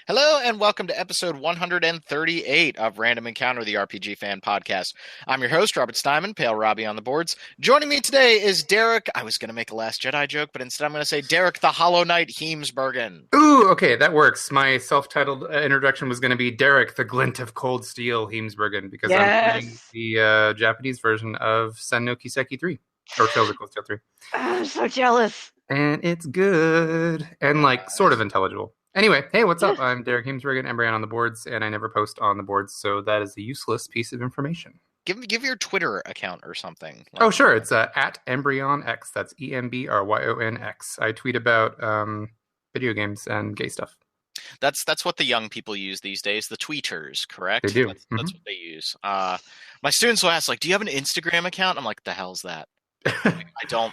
Hello and welcome to episode 138 of Random Encounter, the RPG fan podcast. I'm your host, Robert Steinman, Pale Robbie on the boards. Joining me today is Derek. I was going to make a Last Jedi joke, but instead I'm going to say Derek the Hollow Knight Heemsbergen. Ooh, okay, that works. My self-titled introduction was going to be Derek, the Glint of Cold Steel, Heemsbergen, because I'm playing Yes. the Japanese version of Sen no Kiseki 3, or Tales of Cold Steel 3. I'm so jealous. And it's good, and sort of intelligible. Anyway, hey, what's up? Yeah. I'm Derek Heemsbergen, Embryon on the boards, and I never post on the boards, so that is a useless piece of information. Give your Twitter account or something. Oh, sure, it's at EmbryoonX. That's EMBRYONX. I tweet about video games and gay stuff. That's what the young people use these days, the tweeters, correct? They do. That's what they use. My students will ask, like, do you have an Instagram account? I'm like, the hell's that? I don't.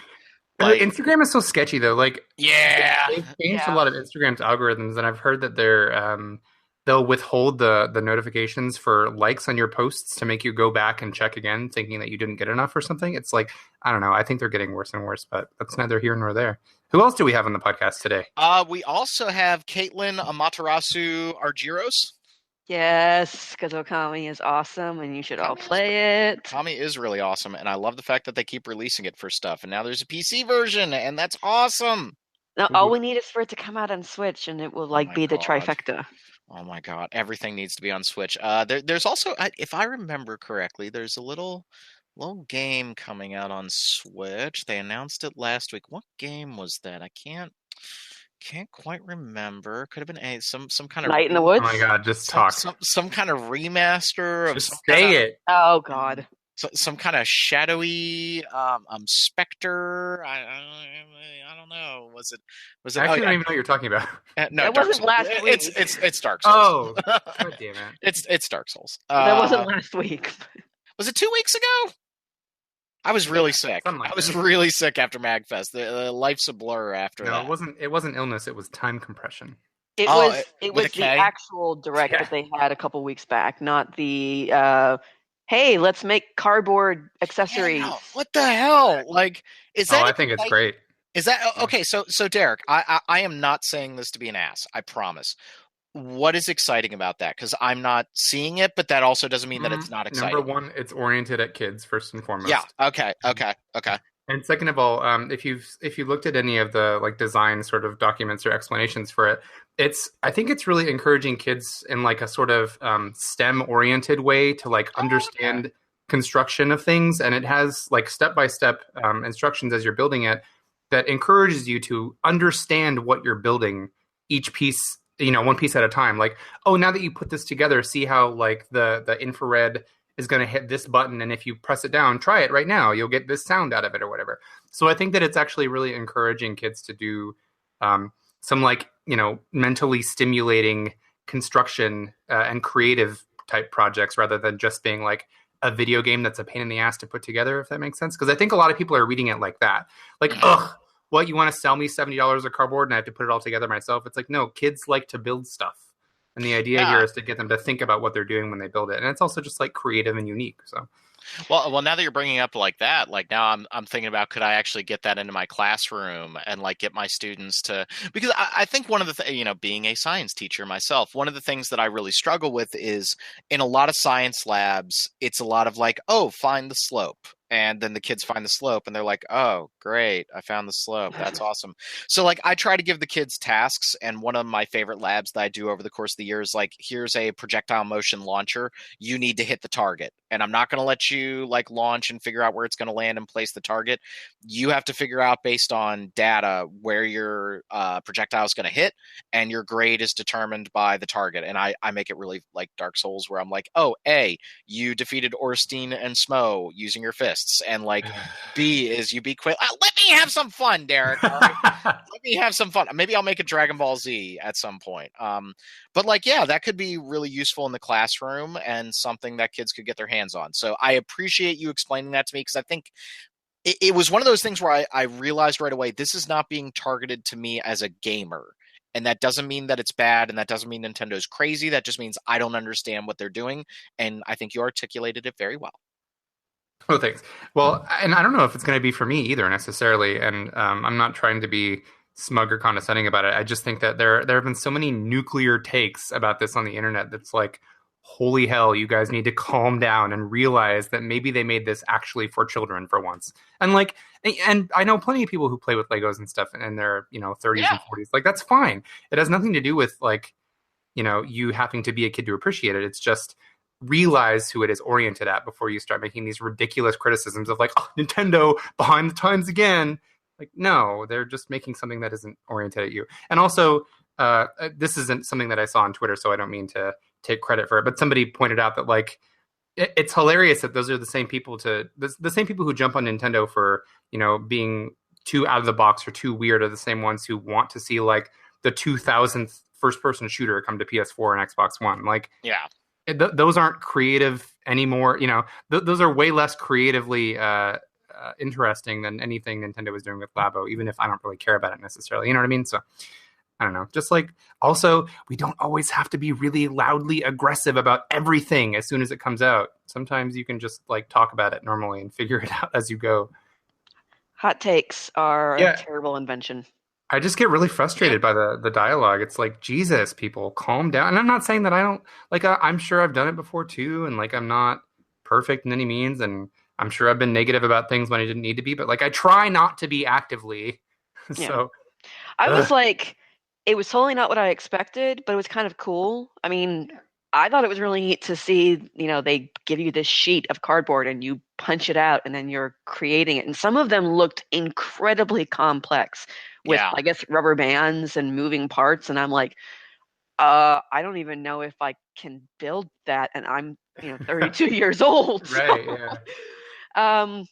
Like, Instagram is so sketchy though. yeah. They've changed a lot of Instagram's algorithms, and I've heard that they'll withhold the notifications for likes on your posts to make you go back and check again, thinking that you didn't get enough or something. It's like, I don't know. I think they're getting worse and worse, but that's neither here nor there. Who else do we have on the podcast today? We also have Caitlin Amaterasu Argyros. Yes, because Okami is awesome and you should all play it. Tommy is really awesome, and I love the fact that they keep releasing it for stuff. And now there's a PC version, and that's awesome. Now, all we need is for it to come out on Switch and it will my be the God. trifecta. Oh my God, everything needs to be on Switch. There's also, if I remember correctly, there's a little game coming out on Switch. They announced it last week. What game was that? I can't quite remember. Could have been some kind of Night in the Woods? Oh my God, just talk. some kind of remaster of Just some say kind it. Oh, God. some kind of shadowy Spectre. I don't know. Was it? I actually don't even know what you're talking about. No, That Dark wasn't Souls. last week. It's Dark Souls. Oh, God damn it. It's Dark Souls. That wasn't last week. Was it 2 weeks ago? I was really sick. something like I was that. really sick after MagFest. The life's a blur after No, that. it wasn't illness. It was time compression. It Oh, was with was a the K? actual direct Yeah. that they had a couple weeks back, not the hey, let's make cardboard accessories. Yeah, what the hell? Like, is that? Oh, I think it's great. Is that okay? So Derek, I am not saying this to be an ass. I promise. What is exciting about that? Because I'm not seeing it, but that also doesn't mean that it's not exciting. Number one, it's oriented at kids first and foremost. Yeah. Okay. And second of all, if you looked at any of the design sort of documents or explanations for it, I think it's really encouraging kids in a sort of STEM oriented way to understand construction of things, and it has step by step instructions as you're building it that encourages you to understand what you're building, each piece, one piece at a time. Oh, now that you put this together, see how the infrared is going to hit this button, and if you press it down, try it right now, you'll get this sound out of it or whatever. So I think that it's actually really encouraging kids to do some mentally stimulating construction and creative type projects rather than just being a video game that's a pain in the ass to put together, if that makes sense. Because I think a lot of people are reading it like that. Ugh, what, you want to sell me $70 of cardboard and I have to put it all together myself? It's no, kids like to build stuff. And the idea here is to get them to think about what they're doing when they build it. And it's also just creative and unique. So, well, now that you're bringing it up like that, now I'm thinking about, could I actually get that into my classroom and get my students to, because I think one of the being a science teacher myself, one of the things that I really struggle with is in a lot of science labs, it's a lot of oh, find the slope. And then the kids find the slope and they're like, oh, great, I found the slope. That's awesome. So I try to give the kids tasks. And one of my favorite labs that I do over the course of the year is here's a projectile motion launcher. You need to hit the target. And I'm not going to let you launch and figure out where it's going to land and place the target. You have to figure out based on data where your projectile is going to hit, and your grade is determined by the target. And I make it really like Dark Souls, where I'm oh, A, you defeated Orstein and Smo using your fists, and B is you beat Quill. Let me have some fun, Derek. All right? Let me have some fun. Maybe I'll make a Dragon Ball Z at some point. But yeah, that could be really useful in the classroom and something that kids could get their hands on. So I appreciate you explaining that to me, because I think it was one of those things where I realized right away, this is not being targeted to me as a gamer. And that doesn't mean that it's bad, and that doesn't mean Nintendo's crazy. That just means I don't understand what they're doing. And I think you articulated it very well. Oh, thanks. Well, and I don't know if it's going to be for me either necessarily. And I'm not trying to be smug or condescending about it. I just think that there have been so many nuclear takes about this on the internet that's like, holy hell, you guys need to calm down and realize that maybe they made this actually for children for once. And like, and I know plenty of people who play with Legos and stuff in their, 30s and 40s. Like, that's fine. It has nothing to do with like, you having to be a kid to appreciate it. It's just realize who it is oriented at before you start making these ridiculous criticisms of like, oh, Nintendo behind the times again. Like, no, they're just making something that isn't oriented at you. And also, this isn't something that I saw on Twitter, so I don't mean to take credit for it, but somebody pointed out that like it's hilarious that those are the same people the same people who jump on Nintendo for being too out of the box or too weird are the same ones who want to see like the 2000th first person shooter come to PS4 and Xbox One. Like, yeah, those aren't creative anymore. Those are way less creatively interesting than anything Nintendo was doing with Labo, even if I don't really care about it necessarily. You know what I mean? So I don't know. Just like, also, we don't always have to be really loudly aggressive about everything as soon as it comes out. Sometimes you can just like talk about it normally and figure it out as you go. Hot takes are a terrible invention. I just get really frustrated by the dialogue. It's like, Jesus, people, calm down. And I'm not saying that I don't, like, I'm sure I've done it before too. And like, I'm not perfect in any means. And I'm sure I've been negative about things when I didn't need to be. But like, I try not to be actively. Yeah. So I was like, it was totally not what I expected, but it was kind of cool. I mean, I thought it was really neat to see, they give you this sheet of cardboard and you punch it out and then you're creating it. And some of them looked incredibly complex with, I guess, rubber bands and moving parts. And I'm like, I don't even know if I can build that. And I'm, 32 years old. So. Right, yeah.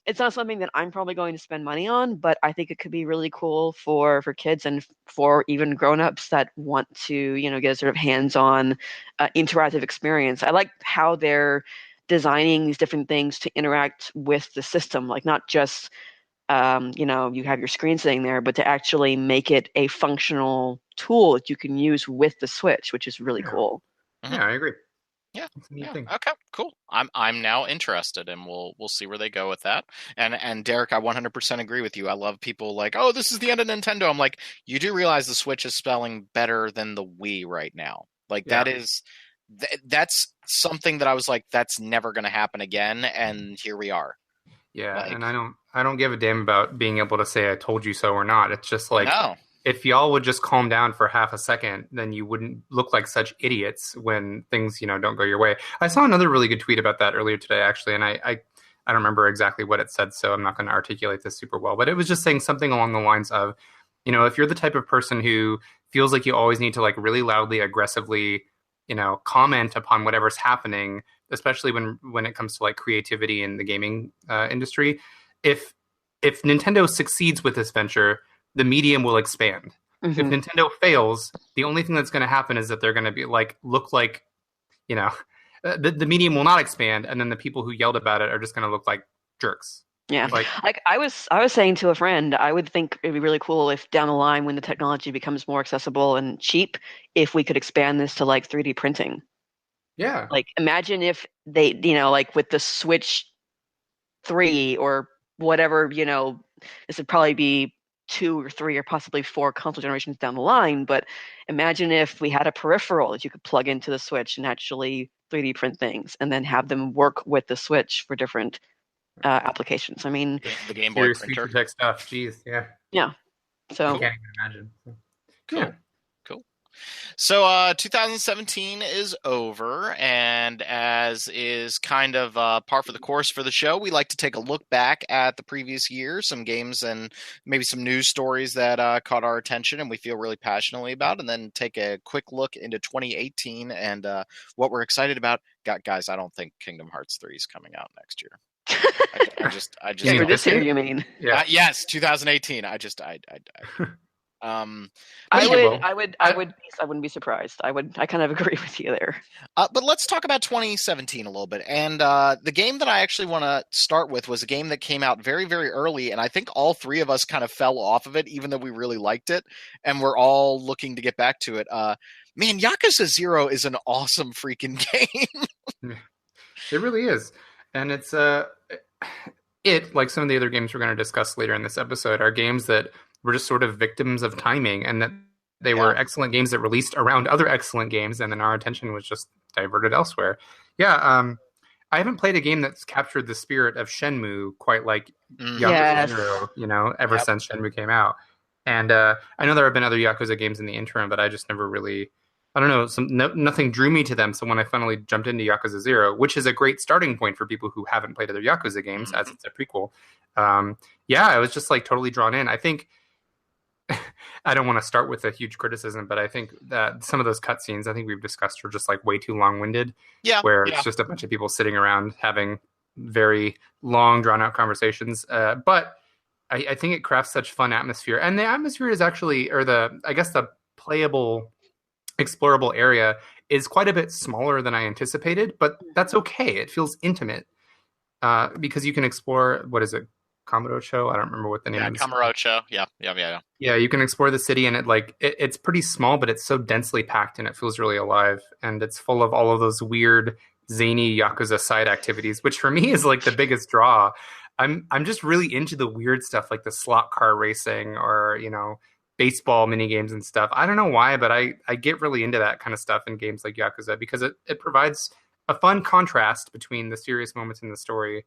It's not something that I'm probably going to spend money on, but I think it could be really cool for kids and for even grown-ups that want to, get a sort of hands-on interactive experience. I like how they're designing these different things to interact with the system, like not just, you have your screen sitting there, but to actually make it a functional tool that you can use with the Switch, which is really cool. Yeah, I agree. Yeah. Okay, cool. I'm now interested, and we'll see where they go with that. And Derek, I 100% agree with you. I love people like, oh, this is the end of Nintendo. I'm like, you do realize the Switch is spelling better than the Wii right now. Like that's something that I was like, that's never going to happen again, and here we are. Yeah, like, and I don't give a damn about being able to say I told you so or not. It's just like, no. If y'all would just calm down for half a second, then you wouldn't look like such idiots when things, don't go your way. I saw another really good tweet about that earlier today, actually, and I don't remember exactly what it said, so I'm not going to articulate this super well. But it was just saying something along the lines of, if you're the type of person who feels like you always need to like really loudly, aggressively, comment upon whatever's happening, especially when it comes to like creativity in the gaming industry, if Nintendo succeeds with this venture, the medium will expand. Mm-hmm. If Nintendo fails, the only thing that's going to happen is that they're going to be like, look like, the medium will not expand. And then the people who yelled about it are just going to look like jerks. Yeah. Like I was saying to a friend, I would think it'd be really cool if down the line, when the technology becomes more accessible and cheap, if we could expand this to like 3D printing. Yeah. Like, imagine if they, like with the Switch 3 or whatever, this would probably be 2 or 3 or possibly 4 console generations down the line. But imagine if we had a peripheral that you could plug into the Switch and actually 3D print things and then have them work with the Switch for different applications. I mean, the Game Boy printer tech stuff. Jeez, yeah. Yeah. So I can't even imagine. Cool. Yeah. So 2017 is over, and as is kind of par for the course for the show, we like to take a look back at the previous year, some games and maybe some news stories that caught our attention and we feel really passionately about, and then take a quick look into 2018 and what we're excited about. Guys, I don't think Kingdom Hearts 3 is coming out next year. I just for this year, you mean? Yeah. Yes, 2018. I wouldn't be surprised. I kind of agree with you there. But let's talk about 2017 a little bit. And the game that I actually want to start with was a game that came out very, very early, and I think all three of us kind of fell off of it, even though we really liked it, and we're all looking to get back to it. Man, Yakuza 0 is an awesome freaking game. It really is. And it's like some of the other games we're going to discuss later in this episode, are games that were just sort of victims of timing, and that they were excellent games that released around other excellent games, and then our attention was just diverted elsewhere. Yeah, I haven't played a game that's captured the spirit of Shenmue quite like Yakuza Zero, ever since Shenmue came out. And I know there have been other Yakuza games in the interim, but I just never really, I don't know, nothing drew me to them. So when I finally jumped into Yakuza Zero, which is a great starting point for people who haven't played other Yakuza games, as it's a prequel, I was just like totally drawn in. I think I don't want to start with a huge criticism, but I think that some of those cutscenes I think we've discussed are just like way too long-winded. Where it's just a bunch of people sitting around having very long, drawn-out conversations. But I think it crafts such fun atmosphere, and the atmosphere is actually, the playable, explorable area is quite a bit smaller than I anticipated. But that's okay; it feels intimate because you can explore. What is it? Kamurocho? I don't remember what the name is. Kamurocho. Yeah. Yeah, you can explore the city, and it's pretty small, but it's so densely packed, and it feels really alive. And it's full of all of those weird, zany Yakuza side activities, which for me is like the biggest draw. I'm just really into the weird stuff, like the slot car racing or baseball mini games and stuff. I don't know why, but I get really into that kind of stuff in games like Yakuza because it provides a fun contrast between the serious moments in the story.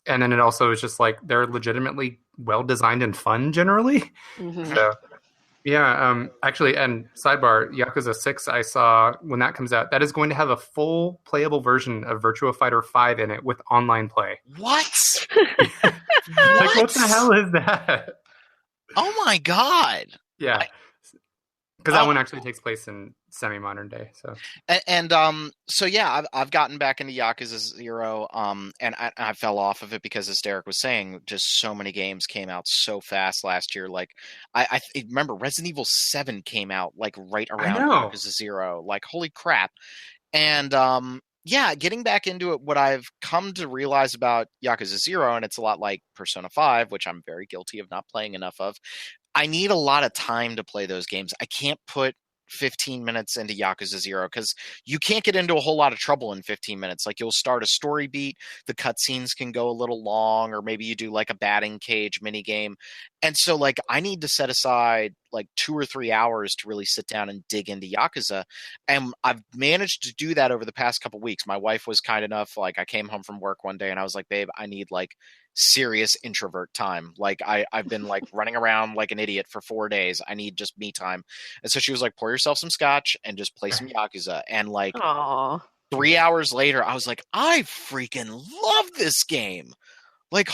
And then it also is just like they're legitimately well designed and fun generally. Mm-hmm. So actually, and sidebar, Yakuza 6 I saw when that comes out, that is going to have a full playable version of Virtua Fighter 5 in it with online play. What? Like what the hell is that? Oh my god. Yeah. Because that one actually takes place in semi-modern day. So I've gotten back into Yakuza 0, and I fell off of it because, as Derek was saying, just so many games came out so fast last year. Like I remember Resident Evil 7 came out like right around Yakuza 0. Like holy crap! And getting back into it, what I've come to realize about Yakuza 0, and it's a lot like Persona 5, which I'm very guilty of not playing enough of. I need a lot of time to play those games. I can't put 15 minutes into Yakuza 0 because you can't get into a whole lot of trouble in 15 minutes. Like you'll start a story beat, the cutscenes can go a little long, or maybe you do like a batting cage mini game. And so like I need to set aside like 2 or 3 hours to really sit down and dig into Yakuza. And I've managed to do that over the past couple weeks. My wife was kind enough, like I came home from work one day and I was like, babe, I need like serious introvert time. Like I've been like running around like an idiot for 4 days. I need just me time. And so she was like, pour yourself some scotch and just play some Yakuza. And like 3 hours later, I was like, I freaking love this game. Like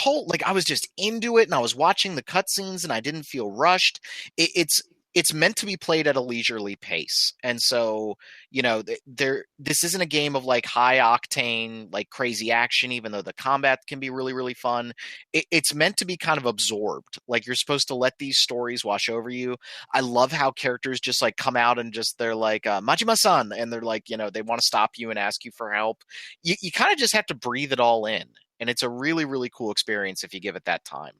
I was just into it, and I was watching the cutscenes, and I didn't feel rushed. It's meant to be played at a leisurely pace, and so this isn't a game of like high octane, like crazy action. Even though the combat can be really really fun, it's meant to be kind of absorbed. Like you're supposed to let these stories wash over you. I love how characters just like come out and just they're like Majima-san, and they're like they want to stop you and ask you for help. You kind of just have to breathe it all in. And it's a really, really cool experience if you give it that time.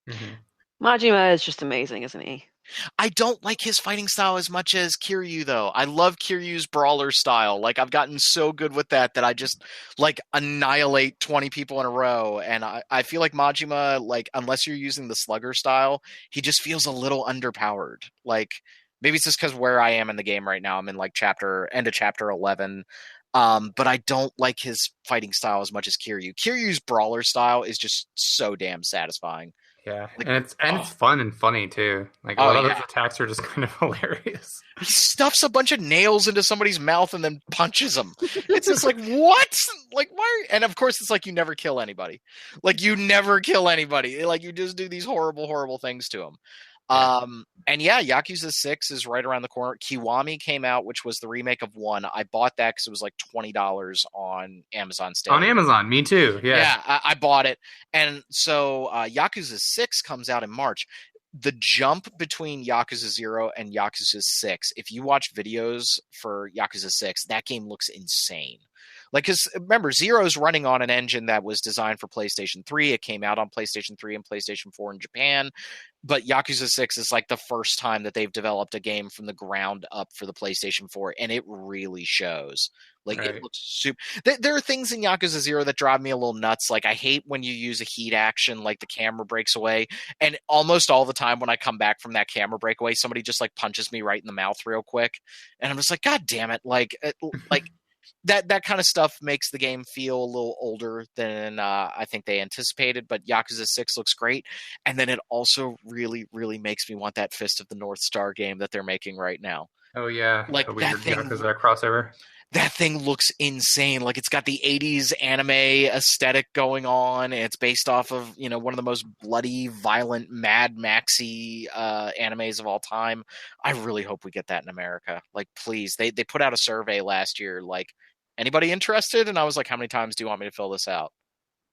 Mm-hmm. Majima is just amazing, isn't he? I don't like his fighting style as much as Kiryu, though. I love Kiryu's brawler style. Like, I've gotten so good with that I just, like, annihilate 20 people in a row. And I feel like Majima, like, unless you're using the slugger style, he just feels a little underpowered. Like, maybe it's just because where I am in the game right now, I'm in, like, end of chapter 11. But I don't like his fighting style as much as Kiryu. Kiryu's brawler style is just so damn satisfying. Yeah, like, and it's fun and funny too. Like a lot of those attacks are just kind of hilarious. He stuffs a bunch of nails into somebody's mouth and then punches them. It's just like, what? Like, why? And of course, it's like you never kill anybody. Like you never kill anybody. Like you just do these horrible, horrible things to them. And Yakuza 6 is right around the corner. Kiwami came out, which was the remake of 1. I bought that because it was like $20 on Amazon Sale. On Amazon, me too. Yeah, I bought it. And so Yakuza 6 comes out in March. The jump between Yakuza 0 and Yakuza 6, if you watch videos for Yakuza 6, that game looks insane. Like, because remember, Zero's running on an engine that was designed for PlayStation 3. It came out on PlayStation 3 and PlayStation 4 in Japan. But Yakuza 6 is like the first time that they've developed a game from the ground up for the PlayStation 4, and it really shows. Like, Right. it looks super. There are things in Yakuza 0 that drive me a little nuts. Like, I hate when you use a heat action, like the camera breaks away. And almost all the time when I come back from that camera breakaway, somebody just like punches me right in the mouth real quick. And I'm just like, God damn it. Like that kind of stuff makes the game feel a little older than I think they anticipated. But Yakuza 6 looks great. And then it also really, really makes me want that Fist of the North Star game that they're making right now. Oh yeah, Like the that weird thing. Yakuza crossover. That thing looks insane. Like, it's got the 80s anime aesthetic going on. It's based off of, one of the most bloody, violent, Mad Maxy animes of all time. I really hope we get that in America. Like, please. They put out a survey last year, like, anybody interested? And I was like, how many times do you want me to fill this out?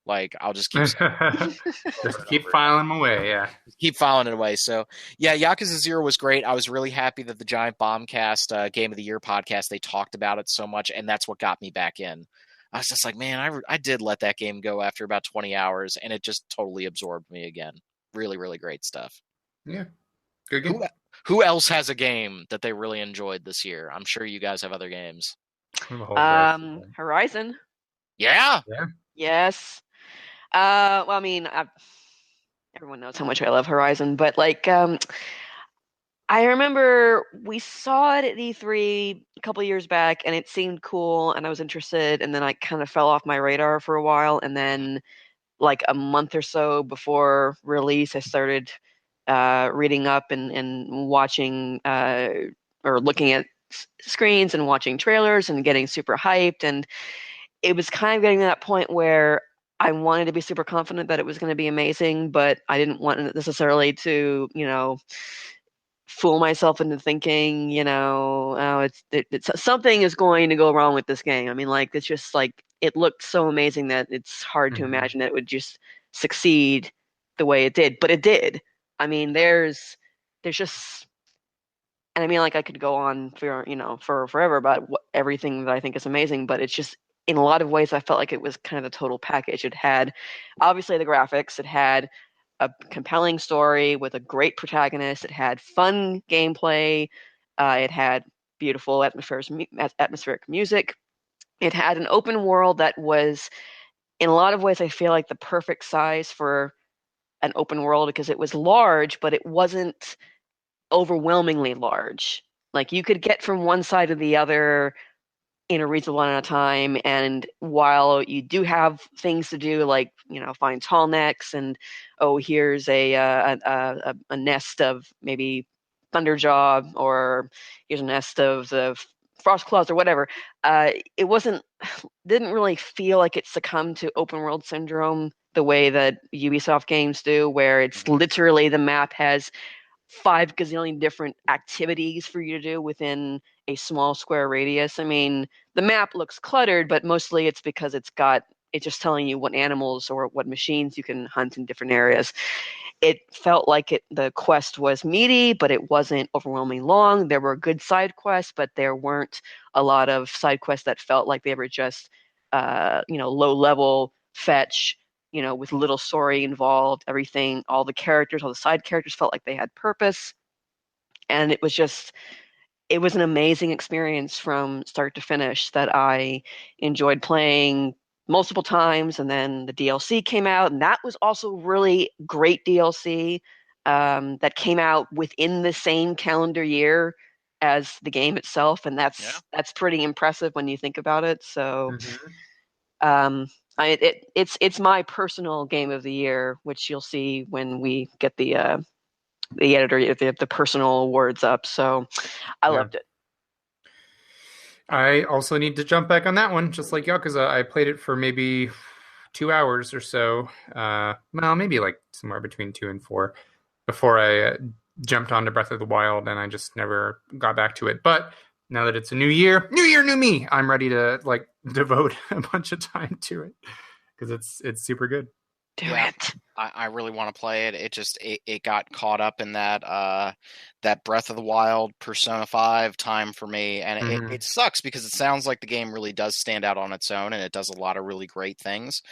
Like, I'll just keep just keep filing them away. Yeah, keep filing it away. So yeah, Yakuza 0 was great. I was really happy that the Giant Bombcast Game of the Year podcast, they talked about it so much, and that's what got me back in. I was just like, man, I did let that game go after about 20 hours, and it just totally absorbed me again. Really, really great stuff. Yeah, good game. Who else has a game that they really enjoyed this year? I'm sure you guys have other games. Horizon. Yeah. Yes. Well, I mean, everyone knows how much I love Horizon, but like, I remember we saw it at E3 a couple years back, and it seemed cool, and I was interested, and then I kind of fell off my radar for a while, and then like a month or so before release, I started reading up and watching or looking at screens and watching trailers and getting super hyped, and it was kind of getting to that point where I wanted to be super confident that it was going to be amazing, but I didn't want necessarily to, fool myself into thinking, it's something is going to go wrong with this game. I mean, like, it's just like, it looked so amazing that it's hard to imagine that it would just succeed the way it did, but it did. I mean, there's just, and I mean, like, I could go on for forever about everything that I think is amazing, but it's just, in a lot of ways, I felt like it was kind of the total package. It had, obviously, the graphics. It had a compelling story with a great protagonist. It had fun gameplay. It had beautiful atmospheric music. It had an open world that was, in a lot of ways, I feel like the perfect size for an open world, because it was large, but it wasn't overwhelmingly large. Like, you could get from one side to the other in a reasonable amount of time, and while you do have things to do, like find tall necks and here's a nest of maybe Thunderjaw, or here's a nest of the Frostclaws or whatever, didn't really feel like it succumbed to open world syndrome the way that Ubisoft games do, where it's literally the map has 5 gazillion different activities for you to do within a small square radius. I mean, the map looks cluttered, but mostly it's because it's just telling you what animals or what machines you can hunt in different areas. It felt like the quest was meaty, but it wasn't overwhelmingly long. There were good side quests, but there weren't a lot of side quests that felt like they were just, low level fetch, with little story involved. Everything, all the side characters felt like they had purpose. And it was an amazing experience from start to finish that I enjoyed playing multiple times. And then the DLC came out, and that was also really great DLC that came out within the same calendar year as the game itself. And that's pretty impressive when you think about it. So it's my personal game of the year, which you'll see when we get the editor, the personal awards up. So I loved it. I also need to jump back on that one, just like Yakuza. I played it for maybe 2 hours or so. Well, maybe like somewhere between 2 and 4 before I jumped onto Breath of the Wild, and I just never got back to it. But now that it's a new year, new me, I'm ready to like devote a bunch of time to it because it's super good. Do Yeah, it. I really want to play it. It got caught up in that Breath of the Wild Persona 5 time for me, and Hmm. it sucks because it sounds like the game really does stand out on its own and it does a lot of really great things,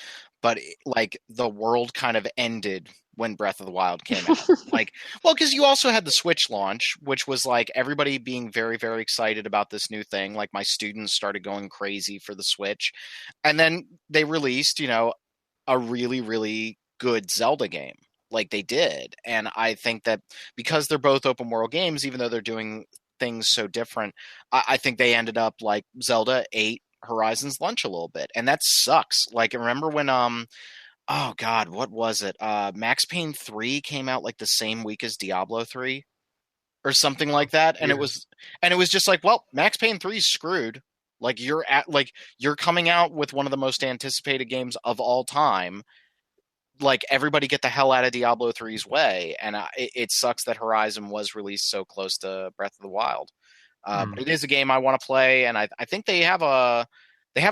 but like the world kind of ended when Breath of the Wild came out. Like, well, because you also had the Switch launch, which was like everybody being very, very excited about this new thing. Like my students started going crazy for the Switch, and then they released, a really, really good Zelda game like they did. And I think that because they're both open world games, even though they're doing things so different, I think they ended up like Zelda ate Horizon's lunch a little bit. And that sucks. Like remember when oh god, what was it? Max Payne 3 came out like the same week as Diablo 3 or something like that. And Yeah. it was just like, well, Max Payne 3 is screwed. You're coming out with one of the most anticipated games of all time, like everybody get the hell out of Diablo 3's way, and it sucks that Horizon was released so close to Breath of the Wild. But it is a game I want to play, and I think they have a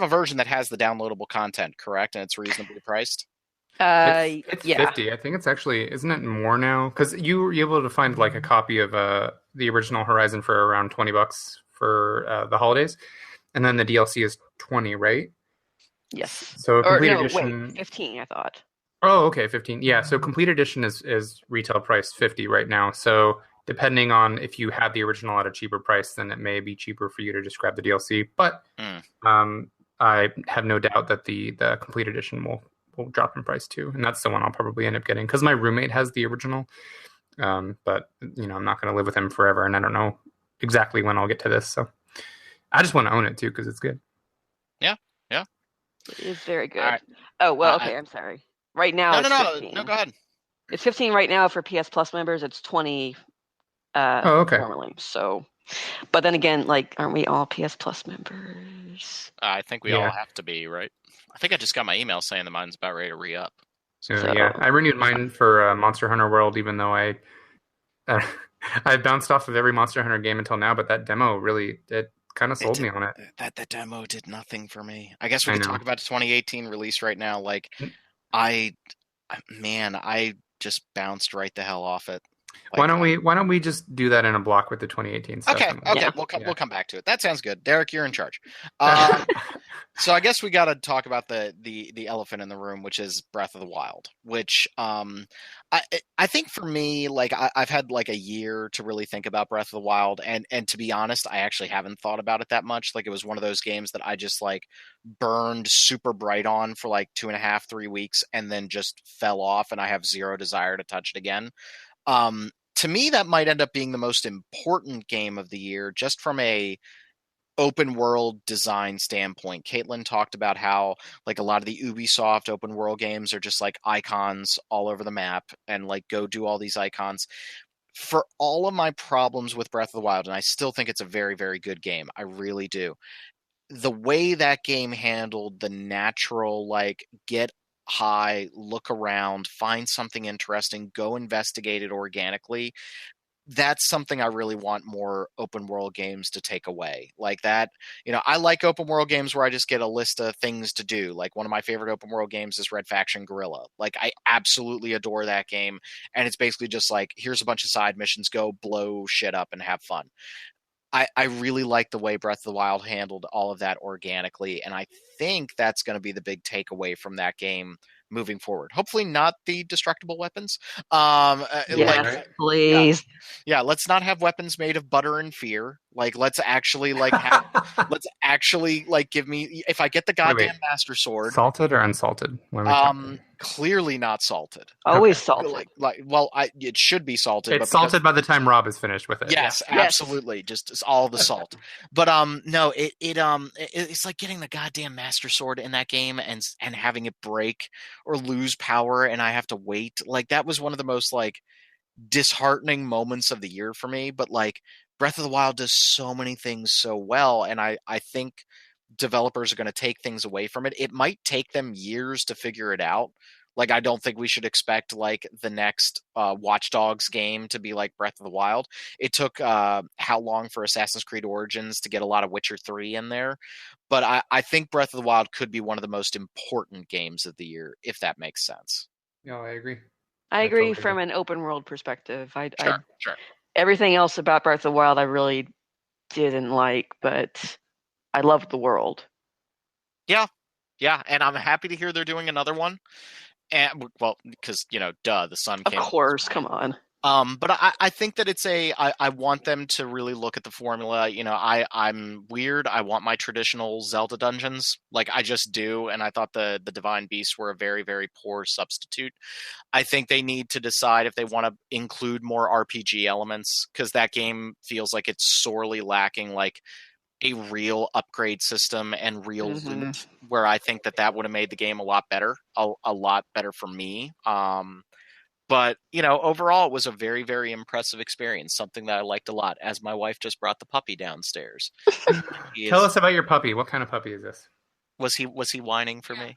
version that has the downloadable content, correct, and it's reasonably priced. It's Yeah. 50. I think it's actually, isn't it more now? Because you were able to find like a copy of the original Horizon for around $20 for the holidays, and then the DLC is 20, right? Yes. So a Or complete no, wait, edition. 15, I thought. Oh, okay, 15. Yeah, so complete edition is retail price 50 right now. So depending on if you have the original at a cheaper price, then it may be cheaper for you to just grab the DLC. But Mm. I have no doubt that the complete edition will drop in price too, and that's the one I'll probably end up getting because my roommate has the original. But I'm not going to live with him forever, and I don't know exactly when I'll get to this. So I just want to own it too because it's good. Yeah, yeah. It is very All good. right. Oh, well, I, okay, I'm sorry. Right now no, no, it's no, no. 15. Go ahead. It's 15 right now for PS Plus members. It's 20 Oh, okay. normally. So, but then again, like, aren't we all PS Plus members? I think we all Yeah. have to be right. I think I just got my email saying that mine's about ready to re-up. So, Yeah, I renewed mine for Monster Hunter World, even though uh, I bounced off of every Monster Hunter game until now. But that demo really it kind of sold me on it. That demo did nothing for me. I guess we I could know. talk about the 2018 release right now. Like, I, man, I just bounced right the hell off it. Why Like, don't we just do that in a block with the 2018 stuff? okay, And okay, Yeah. we'll come back to it. That sounds good. Derek, you're in charge. yeah. So I guess we got to talk about the elephant in the room, which is Breath of the Wild. Which I think for me, like I've had like a year to really think about Breath of the Wild, and to be honest, I actually haven't thought about it that much. Like it was one of those games that I just like burned super bright on for like 2.5, 3 weeks, and then just fell off, and I have zero desire to touch it again. To me, that might end up being the most important game of the year, just from a open world design standpoint. Caitlin talked about how like a lot of the Ubisoft open world games are just like icons all over the map and like go do all these icons. For all of my problems with Breath of the Wild, and I still think it's a very, very good game, I really do. The way that game handled the natural, like, get high, look around, find something interesting, go investigate it organically, that's something I really want more open world games to take away. Like that, I like open world games where I just get a list of things to do. Like one of my favorite open world games is Red Faction Guerrilla. Like I absolutely adore that game. And it's basically just like, here's a bunch of side missions, go blow shit up and have fun. I really like the way Breath of the Wild handled all of that organically, and I think that's going to be the big takeaway from that game moving forward. Hopefully, not the destructible weapons. yes, right. please. Yeah, let's not have weapons made of butter and fear. Like, let's actually like have, let's actually like give me, if I get the goddamn wait. Master Sword. Salted or unsalted? What am I talking? Clearly not salted. Always Okay. salted. It should be salted. It's salted by the time Rob is finished with it. Yes, Yeah. Yes. absolutely. Just it's all the salt. But no, it's like getting the goddamn Master Sword in that game and having it break or lose power, and I have to wait. Like that was one of the most like disheartening moments of the year for me. But like Breath of the Wild does so many things so well, and I think developers are going to take things away from it. It might take them years to figure it out. Like, I don't think we should expect like the next Watch Dogs game to be like Breath of the Wild. It took how long for Assassin's Creed Origins to get a lot of Witcher 3 in there. But I think Breath of the Wild could be one of the most important games of the year, if that makes sense. No, I agree. I I agree totally from agree. an open world perspective. Sure. Everything else about Breath of the Wild I really didn't like, but I loved the world. Yeah, and I'm happy to hear they're doing another one. And well, because duh, the sun Of came. course, come on. But I think that I want them to really look at the formula. I'm weird. I want my traditional Zelda dungeons. Like, I just do. And I thought the Divine Beasts were a very, very poor substitute. I think they need to decide if they want to include more RPG elements, because that game feels like it's sorely lacking, like, a real upgrade system and real loot, where I think that would have made the game a lot better, a lot better for me. But, overall, it was a very, very impressive experience, something that I liked a lot, as my wife just brought the puppy downstairs. Tell us about your puppy. What kind of puppy is this? Was he whining for me?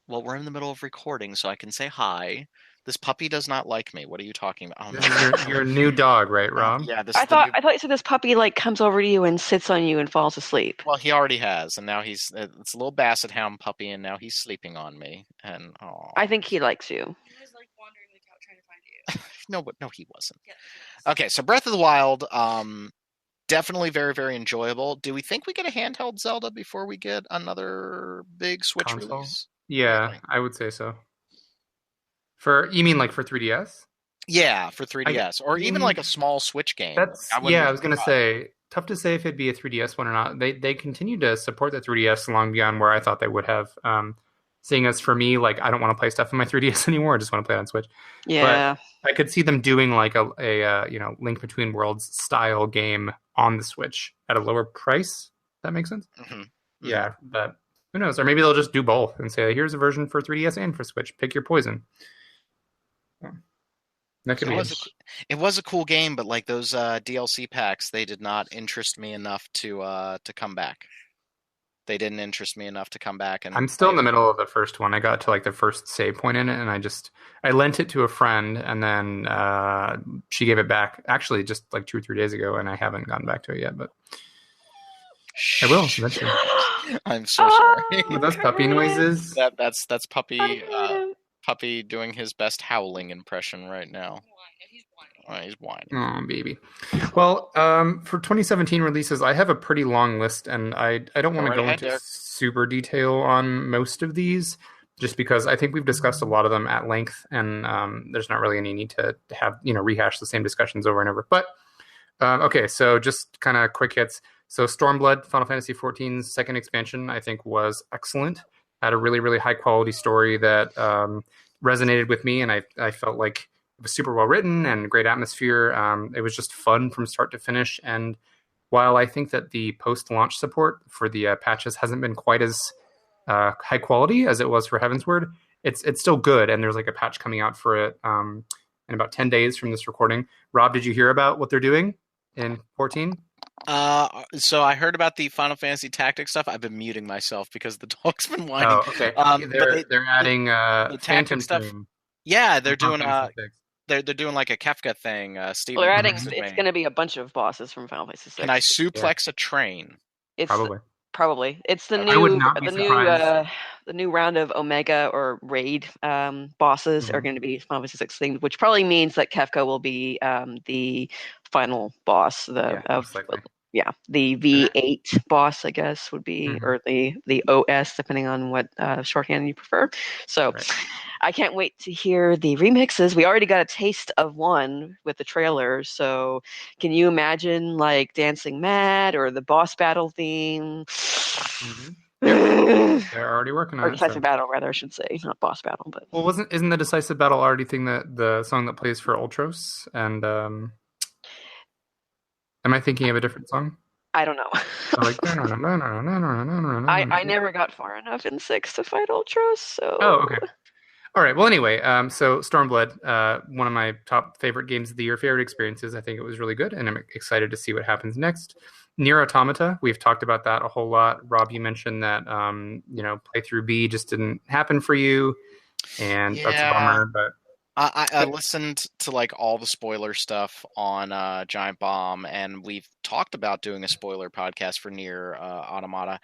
Well, we're in the middle of recording, so I can say hi. This puppy does not like me. What are you talking about? This is your new dog, right, Rob? Yeah, I thought you said this puppy like comes over to you and sits on you and falls asleep. Well, he already has, and now it's a little basset hound puppy, and now he's sleeping on me. And I think he likes you. He was like wandering the couch trying to find you. No, he wasn't. Yeah. Okay, so Breath of the Wild, definitely very, very enjoyable. Do we think we get a handheld Zelda before we get another big Switch Console? release? Yeah, really? I would say so. You mean like for 3DS? Yeah, for 3DS, or even like a small Switch game. I was gonna say, tough to say if it'd be a 3DS one or not. They continue to support the 3DS long beyond where I thought they would have. Seeing as for me, like, I don't want to play stuff on my 3DS anymore. I just want to play it on Switch. Yeah, but I could see them doing like a Link Between Worlds style game on the Switch at a lower price. That makes sense. Mm-hmm. Yeah, but who knows? Or maybe they'll just do both and say, here's a version for 3DS and for Switch. Pick your poison. That could it was a cool game, but like those DLC packs, they did not interest me enough to come back. They didn't interest me enough to come back. And I'm still in the middle of the first one. I got to like the first save point in it, and I lent it to a friend, and then she gave it back actually just like 2 or 3 days ago, and I haven't gotten back to it yet, but I will eventually. I'm so sorry. Are those puppy noises? That's puppy doing his best howling impression right now. He's whining. Oh, baby. Well, for 2017 releases, I have a pretty long list, and I don't want to go into super detail on most of these, just because I think we've discussed a lot of them at length, and there's not really any need to have rehash the same discussions over and over. But okay, so just kind of quick hits. So Stormblood, Final Fantasy XIV's second expansion, I think was excellent. Had a really, really high quality story that resonated with me, and I felt like it was super well written and great atmosphere. It was just fun from start to finish. And while I think that the post-launch support for the patches hasn't been quite as high quality as it was for Heavensward, it's still good. And there's like a patch coming out for it in about 10 days from this recording. Rob, did you hear about what they're doing in 14? So I heard about the Final Fantasy Tactics stuff. I've been muting myself because the dog's been whining. Oh, okay. They're adding the Phantom stuff. Yeah, they're doing they're doing like a Kefka thing. Steven, they're adding. It's going to be a bunch of bosses from Final Fantasy 6. Can I suplex a train? It's probably. It's the new round of Omega or Raid bosses are going to be Final Fantasy 6 things, which probably means that Kefka will be the final boss. The V8 boss, I guess, would be, or the OS, depending on what shorthand you prefer. So I can't wait to hear the remixes. We already got a taste of one with the trailer. So can you imagine like Dancing Mad or the boss battle theme? They're already working on it. Or Decisive Battle, rather, I should say. Not boss battle, but... Well, isn't the Decisive Battle already the song that plays for Ultros? And am I thinking of a different song? I don't know. I never got far enough in 6 to fight Ultros, so... Oh, okay. All right. Well, anyway, so Stormblood, one of my top favorite games of the year, favorite experiences. I think it was really good, and I'm excited to see what happens next. Nier Automata, we've talked about that a whole lot. Rob, you mentioned that playthrough B just didn't happen for you, and that's a bummer. But I listened to like all the spoiler stuff on Giant Bomb, and we've talked about doing a spoiler podcast for Nier Automata.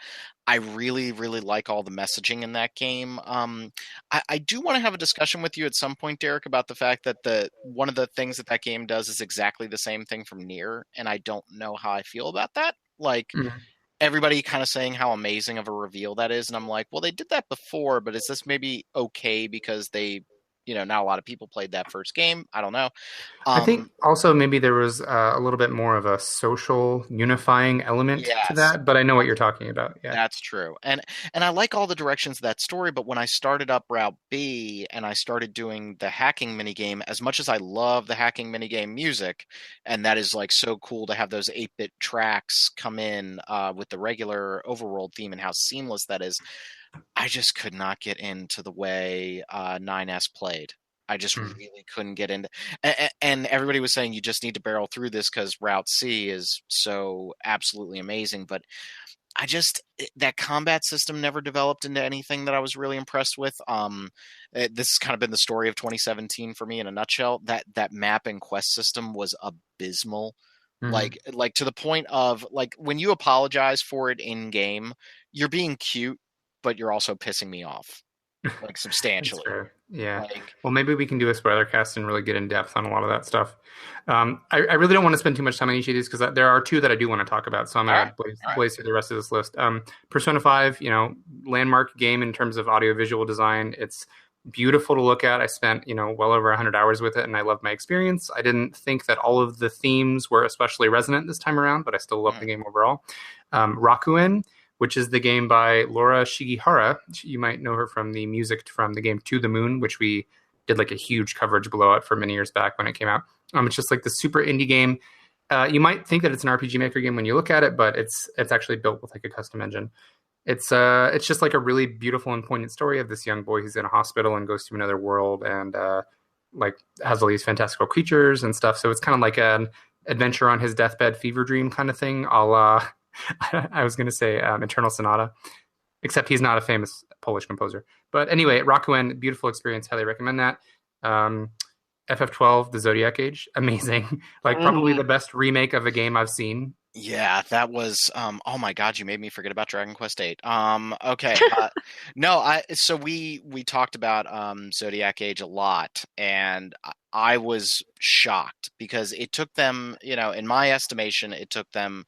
I really, really like all the messaging in that game. I do want to have a discussion with you at some point, Derek, about the fact that the one of the things that that game does is exactly the same thing from Nier, and I don't know how I feel about that. Like, everybody kind of saying how amazing of a reveal that is, and I'm like, well, they did that before, but is this maybe okay because they, not a lot of people played that first game? I don't know. I think also maybe there was a little bit more of a social unifying element to Yes. that, but I know what you're talking about. Yeah. That's true. And I like all the directions of that story, but when I started up Route B and I started doing the hacking minigame, as much as I love the hacking minigame music, and that is like so cool to have those 8-bit tracks come in with the regular overworld theme and how seamless that is, I just could not get into the way 9S played. I just really couldn't get into, and everybody was saying you just need to barrel through this because Route C is so absolutely amazing. But that combat system never developed into anything that I was really impressed with. This has kind of been the story of 2017 for me in a nutshell. That map and quest system was abysmal. Like to the point of like when you apologize for it in game, you're being cute, but you're also pissing me off, like substantially. Yeah. Well, maybe we can do a spoiler cast and really get in depth on a lot of that stuff. I really don't want to spend too much time on each of these because there are two that I do want to talk about. So I'm going to blaze through the rest of this list. Persona 5, landmark game in terms of audiovisual design. It's beautiful to look at. I spent, well over 100 hours with it, and I loved my experience. I didn't think that all of the themes were especially resonant this time around, but I still love the game overall. Rakuen, which is the game by Laura Shigihara. You might know her from the music from the game To the Moon, which we did like a huge coverage blowout for many years back when it came out. It's just like the super indie game. You might think that it's an RPG Maker game when you look at it, but it's actually built with like a custom engine. It's just like a really beautiful and poignant story of this young boy who's in a hospital and goes to another world and like has all these fantastical creatures and stuff. So it's kind of like an adventure on his deathbed fever dream kind of thing, a la I was going to say Eternal Sonata, except he's not a famous Polish composer. But anyway, Rakuen, beautiful experience. Highly recommend that. FF12, The Zodiac Age, amazing. Like probably the best remake of a game I've seen. Yeah, that was oh my god, you made me forget about Dragon Quest VIII. Okay. So we talked about Zodiac Age a lot, and I was shocked because it took them, in my estimation, it took them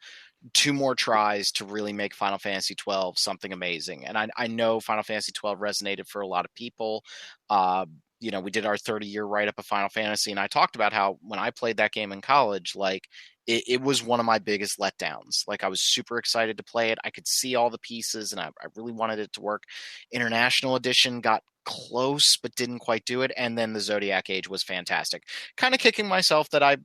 2 more tries to really make Final Fantasy XII something amazing. And I know Final Fantasy XII resonated for a lot of people. We did our 30-year write-up of Final Fantasy, and I talked about how when I played that game in college, like it was one of my biggest letdowns. Like I was super excited to play it. I could see all the pieces, and I really wanted it to work. International Edition got close, but didn't quite do it. And then the Zodiac Age was fantastic. Kind of kicking myself that I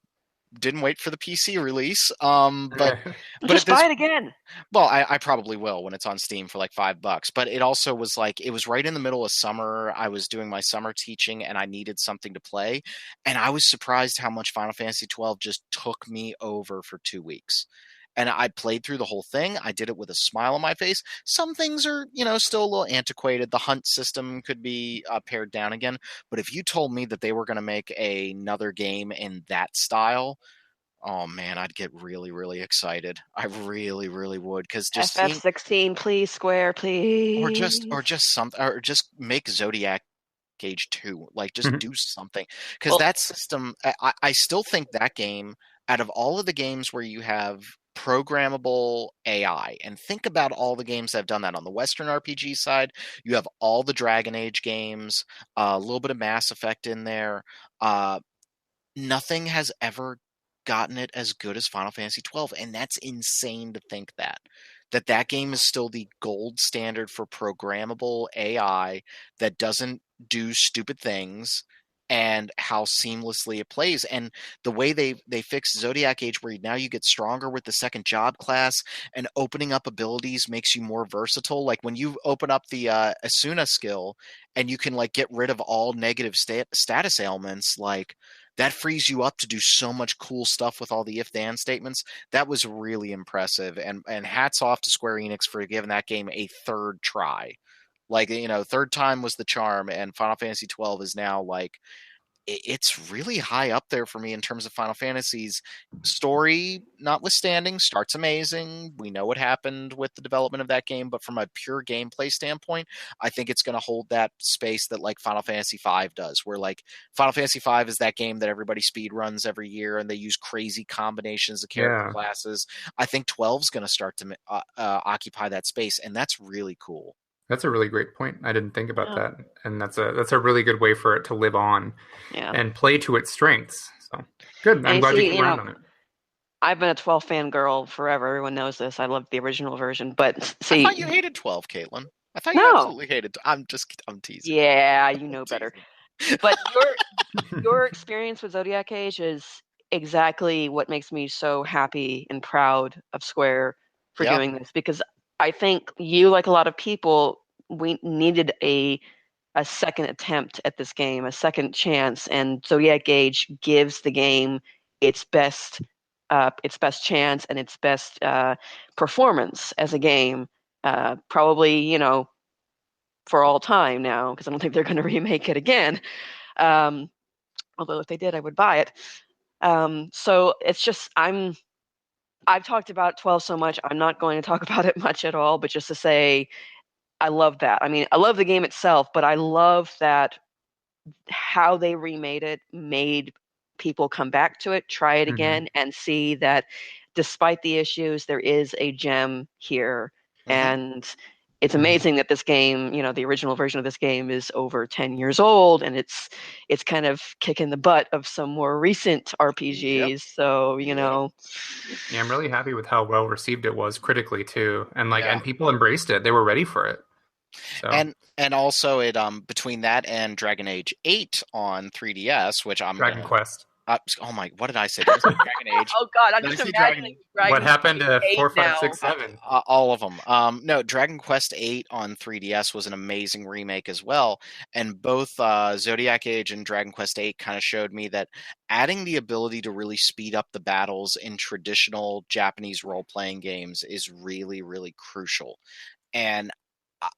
didn't wait for the PC release. But just buy it again. Well, I probably will when it's on Steam for like $5. But it also was like, it was right in the middle of summer. I was doing my summer teaching and I needed something to play. And I was surprised how much Final Fantasy XII just took me over for 2 weeks. And I played through the whole thing. I did it with a smile on my face. Some things are, still a little antiquated. The hunt system could be pared down again. But if you told me that they were going to make another game in that style, oh man, I'd get really, really excited. I really, really would. Because just FF16, please, Square, please. Or just make Zodiac Age 2. Like, just do something. Because that system, I still think that game, out of all of the games where you have programmable AI, and think about all the games that have done that on the Western RPG side, you have all the Dragon Age games, a little bit of Mass Effect in there. Nothing has ever gotten it as good as Final Fantasy XII, and that's insane to think that game is still the gold standard for programmable AI that doesn't do stupid things, and how seamlessly it plays. And the way they fixed Zodiac Age, where now you get stronger with the second job class, and opening up abilities makes you more versatile. Like when you open up the Asuna skill and you can like get rid of all negative status ailments, like that frees you up to do so much cool stuff with all the if-then statements. That was really impressive. And hats off to Square Enix for giving that game a 3rd try. Like, 3rd time was the charm, and Final Fantasy XII is now like it's really high up there for me in terms of Final Fantasy's story, notwithstanding. Starts amazing. We know what happened with the development of that game, but from a pure gameplay standpoint, I think it's going to hold that space that like Final Fantasy V does, where like Final Fantasy V is that game that everybody speed runs every year and they use crazy combinations of character classes. I think 12 is going to start to occupy that space, and that's really cool. That's a really great point. I didn't think about that, and that's a really good way for it to live on and play to its strengths. So good. I'm glad you came around on it. I've been a 12 fan girl forever. Everyone knows this. I love the original version, but see, I thought you hated 12, Caitlin. I thought you absolutely hated. I'm teasing. Yeah, you know better. But your experience with Zodiac Age is exactly what makes me so happy and proud of Square for doing this, because I think you, like a lot of people, we needed a second attempt at this game, a second chance, and Zodiac Age gives the game its best chance and its best performance as a game, probably, for all time now, because I don't think they're going to remake it again. Although if they did, I would buy it. So it's just, I've talked about 12 so much, I'm not going to talk about it much at all, but just to say, I love that. I mean, I love the game itself, but I love that how they remade it made people come back to it, try it again, and see that despite the issues, there is a gem here. And it's amazing that this game, the original version of this game is over 10 years old, and it's kind of kicking the butt of some more recent RPGs. So, Yeah, I'm really happy with how well received it was critically too. And and people embraced it. They were ready for it. So. And also it between that and Dragon Age 8 on 3DS, which Dragon Quest. Oh my! What did I say? Did I say Dragon Age? Oh God! I'm just imagining Dragon. What happened to 4, 5, 6, 7? All of them. No, Dragon Quest 8 on 3DS was an amazing remake as well. And both Zodiac Age and Dragon Quest 8 kind of showed me that adding the ability to really speed up the battles in traditional Japanese role-playing games is really, really crucial. And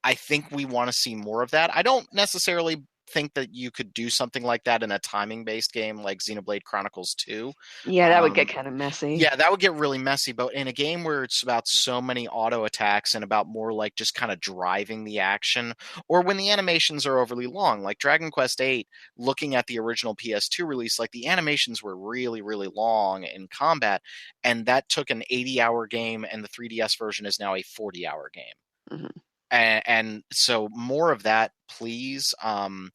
I think we want to see more of that. I don't necessarily think that you could do something like that in a timing-based game like Xenoblade Chronicles 2. Yeah, that would get kind of messy. Yeah, that would get really messy. But in a game where it's about so many auto attacks and about more like just kind of driving the action, or when the animations are overly long, like Dragon Quest 8, looking at the original PS2 release, like the animations were really, really long in combat, and that took an 80-hour game, and the 3DS version is now a 40-hour game. And so more of that, please. I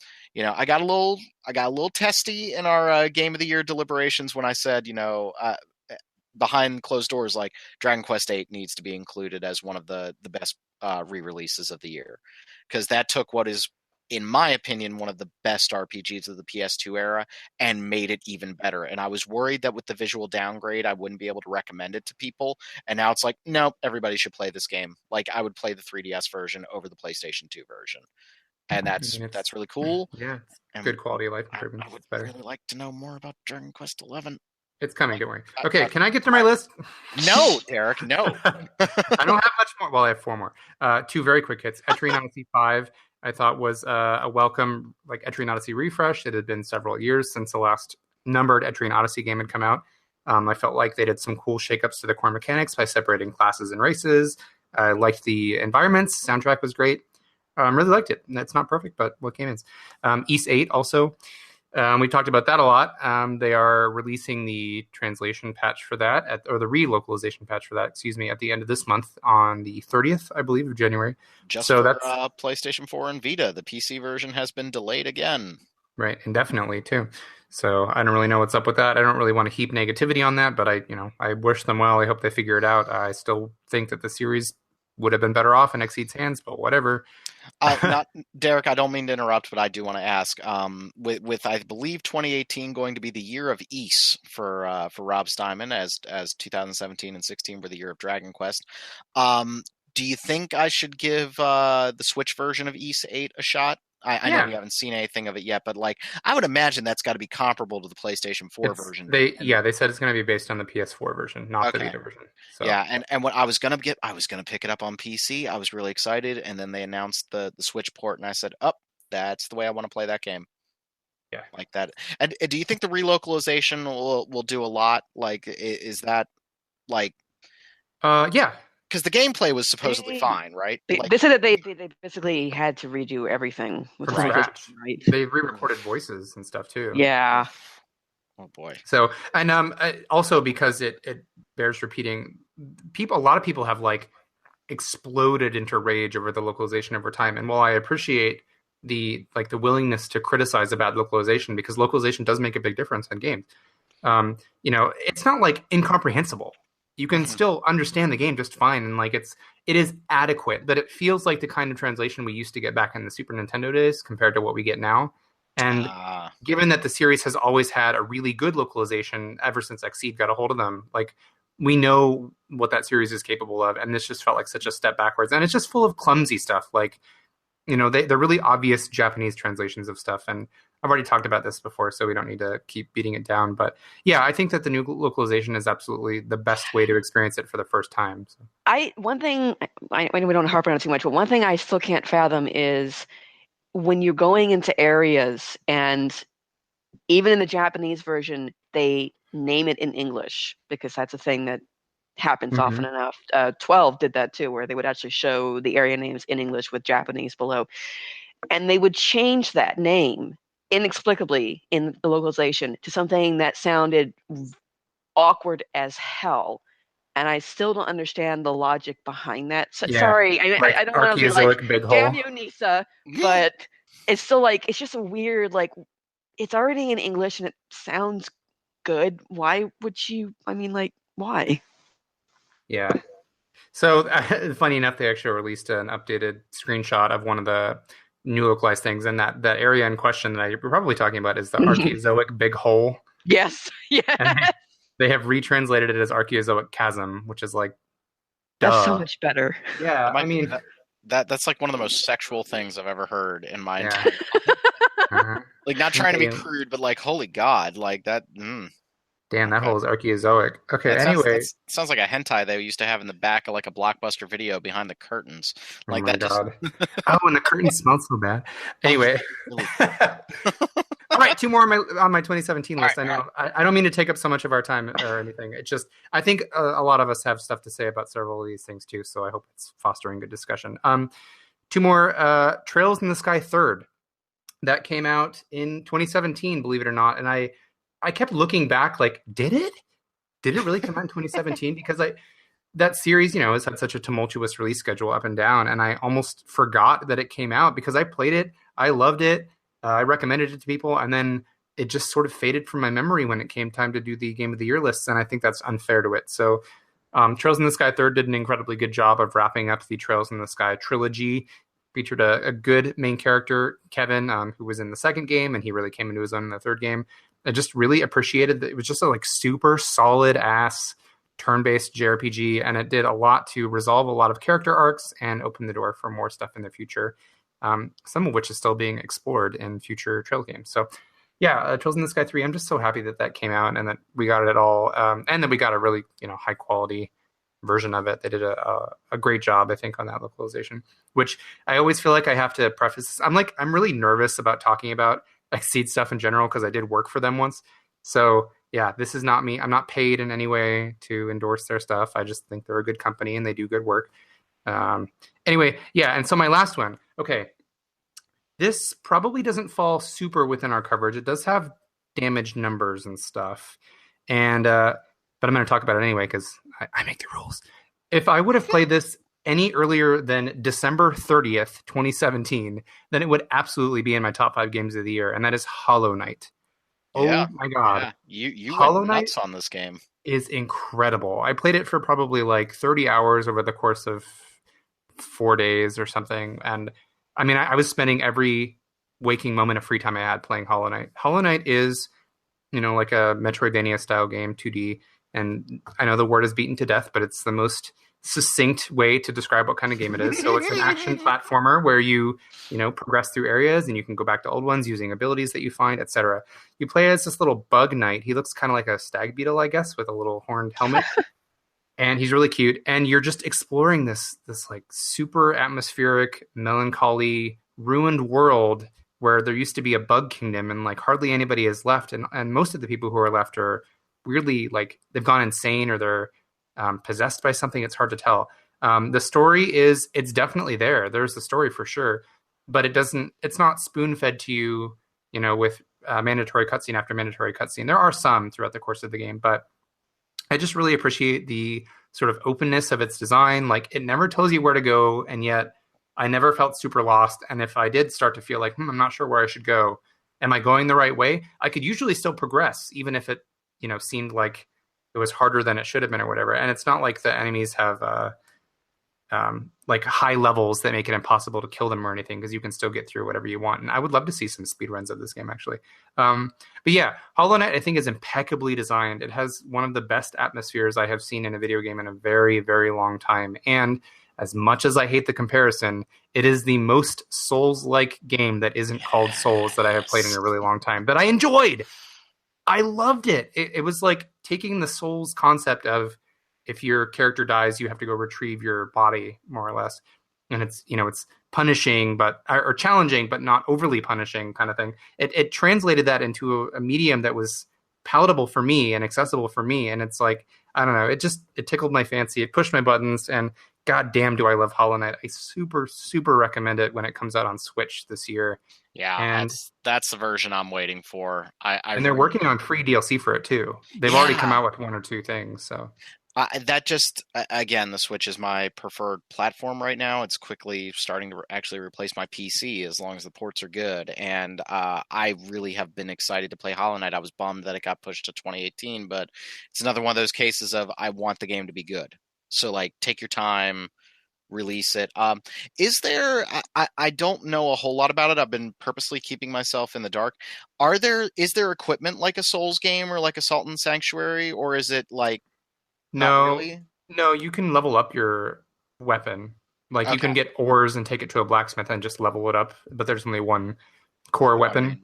got a little testy in our Game of the Year deliberations when I said, behind closed doors, like Dragon Quest VIII needs to be included as one of the best re-releases of the year, because that took what is, in my opinion, one of the best RPGs of the PS2 era and made it even better. And I was worried that with the visual downgrade, I wouldn't be able to recommend it to people. And now it's like, no, everybody should play this game. Like, I would play the 3DS version over the PlayStation 2 version. And that's really cool. Yeah, it's good quality of life improvement. I would really like to know more about Dragon Quest 11. It's coming, don't worry. Okay, can I get to my list? No, Derek, no. I don't have much more. Well, I have 4 more. 2 very quick hits. Etrian Odyssey 5, I thought was a welcome, Etrian Odyssey refresh. It had been several years since the last numbered Etrian Odyssey game had come out. I felt like they did some cool shakeups to the core mechanics by separating classes and races. I liked the environments. Soundtrack was great. Really liked it. It's not perfect, but what game is? Ys 8 also. We talked about that a lot. They are releasing the translation patch for that, or the relocalization patch for that, at the end of this month on the 30th, I believe, of January. Just so that's PlayStation 4 and Vita. The PC version has been delayed again. Right, indefinitely too. So I don't really know what's up with that. I don't really want to heap negativity on that, but I wish them well. I hope they figure it out. I still think that the series would have been better off in Xseed's hands, but whatever. Derek, I don't mean to interrupt, but I do want to ask. With I believe 2018 going to be the year of Ys for Rob Steinman, as 2017 and 16 were the year of Dragon Quest. Do you think I should give the Switch version of Ys 8 a shot? I know you haven't seen anything of it yet, but I would imagine that's got to be comparable to the PlayStation 4 version. They said it's going to be based on the PS4 version, not the Vita version. So. Yeah, and what I was going to pick it up on PC. I was really excited, and then they announced the Switch port, and I said, "Oh, that's the way I want to play that game." Yeah. Like that. And do you think the relocalization will do a lot? Like, is that like? Yeah. Because the gameplay was supposedly fine, right? They said that they basically had to redo everything with From localization, scratch. right? They re-recorded voices and stuff too. Yeah. Oh boy. So, and also because it bears repeating, a lot of people have like exploded into rage over the localization over time. And while I appreciate the willingness to criticize about localization, because localization does make a big difference in games, it's not like incomprehensible. You can still understand the game just fine, and like it is adequate, but it feels like the kind of translation we used to get back in the Super Nintendo days compared to what we get now. And given that the series has always had a really good localization ever since Xseed got a hold of them, like we know what that series is capable of, and this just felt like such a step backwards. And it's just full of clumsy stuff, like they're really obvious Japanese translations of stuff. And I've already talked about this before, so we don't need to keep beating it down. But yeah, I think that the new localization is absolutely the best way to experience it for the first time. So. One thing, we don't harp on it too much, but one thing I still can't fathom is when you're going into areas, and even in the Japanese version, they name it in English because that's a thing that happens often enough. 12 did that too, where they would actually show the area names in English with Japanese below. And they would change that name inexplicably in the localization to something that sounded awkward as hell. And I still don't understand the logic behind that. So, sorry, I don't want to be like, damn you, Nisa, but it's still like, it's just a weird, like, it's already in English and it sounds good. Why would you, why? Yeah. So funny enough, they actually released an updated screenshot of one of the new localized things, and that area in question that you're probably talking about is the Archaeozoic Big Hole. Yes. Yeah. They have retranslated it as Archaeozoic Chasm, which is like, that's so much better. Yeah, I mean that's like one of the most sexual things I've ever heard in my entire life. Like, not trying to be crude, but like, holy God, like that. Damn, that hole is Archaeozoic. Okay, that sounds like a hentai they used to have in the back of like a Blockbuster video behind the curtains. Like, oh my God. And the curtains smelled so bad. Anyway. All right, 2 more on my 2017 list. Right, I know I don't mean to take up so much of our time or anything. It's just I think a lot of us have stuff to say about several of these things too, so I hope it's fostering good discussion. 2 more, Trails in the Sky Third. That came out in 2017, believe it or not, and I kept looking back, like, did it really come out in 2017? Because that series, has had such a tumultuous release schedule up and down, and I almost forgot that it came out because I played it, I loved it, I recommended it to people, and then it just sort of faded from my memory when it came time to do the Game of the Year lists, and I think that's unfair to it. So Trails in the Sky Third did an incredibly good job of wrapping up the Trails in the Sky trilogy. Featured a good main character, Kevin, who was in the second game, and he really came into his own in the third game. I just really appreciated that it was just a like super solid ass turn-based JRPG, and it did a lot to resolve a lot of character arcs and open the door for more stuff in the future, some of which is still being explored in future Trail games. So yeah, Trails in the Sky 3, I'm just so happy that came out and that we got it all, and that we got a really high quality version of it. They did a great job, I think, on that localization, which I always feel like I have to preface this. I'm really nervous about talking about Xseed stuff in general because I did work for them once. So yeah, this is not me. I'm not paid in any way to endorse their stuff. I just think they're a good company and they do good work. Anyway, yeah. And so my last one, okay, this probably doesn't fall super within our coverage. It does have damage numbers and stuff. And, but I'm going to talk about it anyway because I make the rules. If I would have played this any earlier than December 30th, 2017, then it would absolutely be in my top 5 games of the year, and that is Hollow Knight. Yeah, oh my God. Yeah. You Hollow went Knight nuts on this game. Is incredible. I played it for probably like 30 hours over the course of 4 days or something. And I mean, I was spending every waking moment of free time I had playing Hollow Knight. Hollow Knight is, like a Metroidvania style game, 2D. And I know the word is beaten to death, but it's the most succinct way to describe what kind of game it is. So it's an action platformer where you progress through areas and you can go back to old ones using abilities that you find, etc. You play as this little bug knight. He looks kind of like a stag beetle, I guess, with a little horned helmet. And he's really cute. And you're just exploring this like super atmospheric, melancholy, ruined world where there used to be a bug kingdom and like hardly anybody is left, and most of the people who are left are weirdly like they've gone insane or they're possessed by something. It's hard to tell. The story it's definitely there. There's the story for sure, but it's not spoon fed to you, with mandatory cutscene after mandatory cutscene. There are some throughout the course of the game, but I just really appreciate the sort of openness of its design. Like it never tells you where to go, and yet I never felt super lost. And if I did start to feel like, I'm not sure where I should go, am I going the right way? I could usually still progress, even if it, seemed like it was harder than it should have been or whatever. And it's not like the enemies have like high levels that make it impossible to kill them or anything, because you can still get through whatever you want. And I would love to see some speedruns of this game, actually. But yeah, Hollow Knight, I think, is impeccably designed. It has one of the best atmospheres I have seen in a video game in a very, very long time. And as much as I hate the comparison, it is the most Souls-like game that isn't called Souls that I have played in a really long time, that I enjoyed. I loved it. It was like taking the Souls concept of, if your character dies, you have to go retrieve your body, more or less. And it's, it's punishing, or challenging, but not overly punishing kind of thing. It translated that into a medium that was palatable for me and accessible for me. And it's like, I don't know, it tickled my fancy. It pushed my buttons, and god damn, do I love Hollow Knight. I super, super recommend it when it comes out on Switch this year. Yeah, and that's the version I'm waiting for. And they're working on free DLC for it too. They've already come out with one or two things, so... that just, again, the Switch is my preferred platform right now. It's quickly starting to actually replace my PC as long as the ports are good. And I really have been excited to play Hollow Knight. I was bummed that it got pushed to 2018, but it's another one of those cases of I want the game to be good. So, like, take your time, release it. Is there, I don't know a whole lot about it. I've been purposely keeping myself in the dark. Is there equipment like a Souls game or like Assault and Sanctuary, or is it like, No, really? No, you can level up your weapon. Like you can get ores and take it to a blacksmith and just level it up, but there's only one core weapon.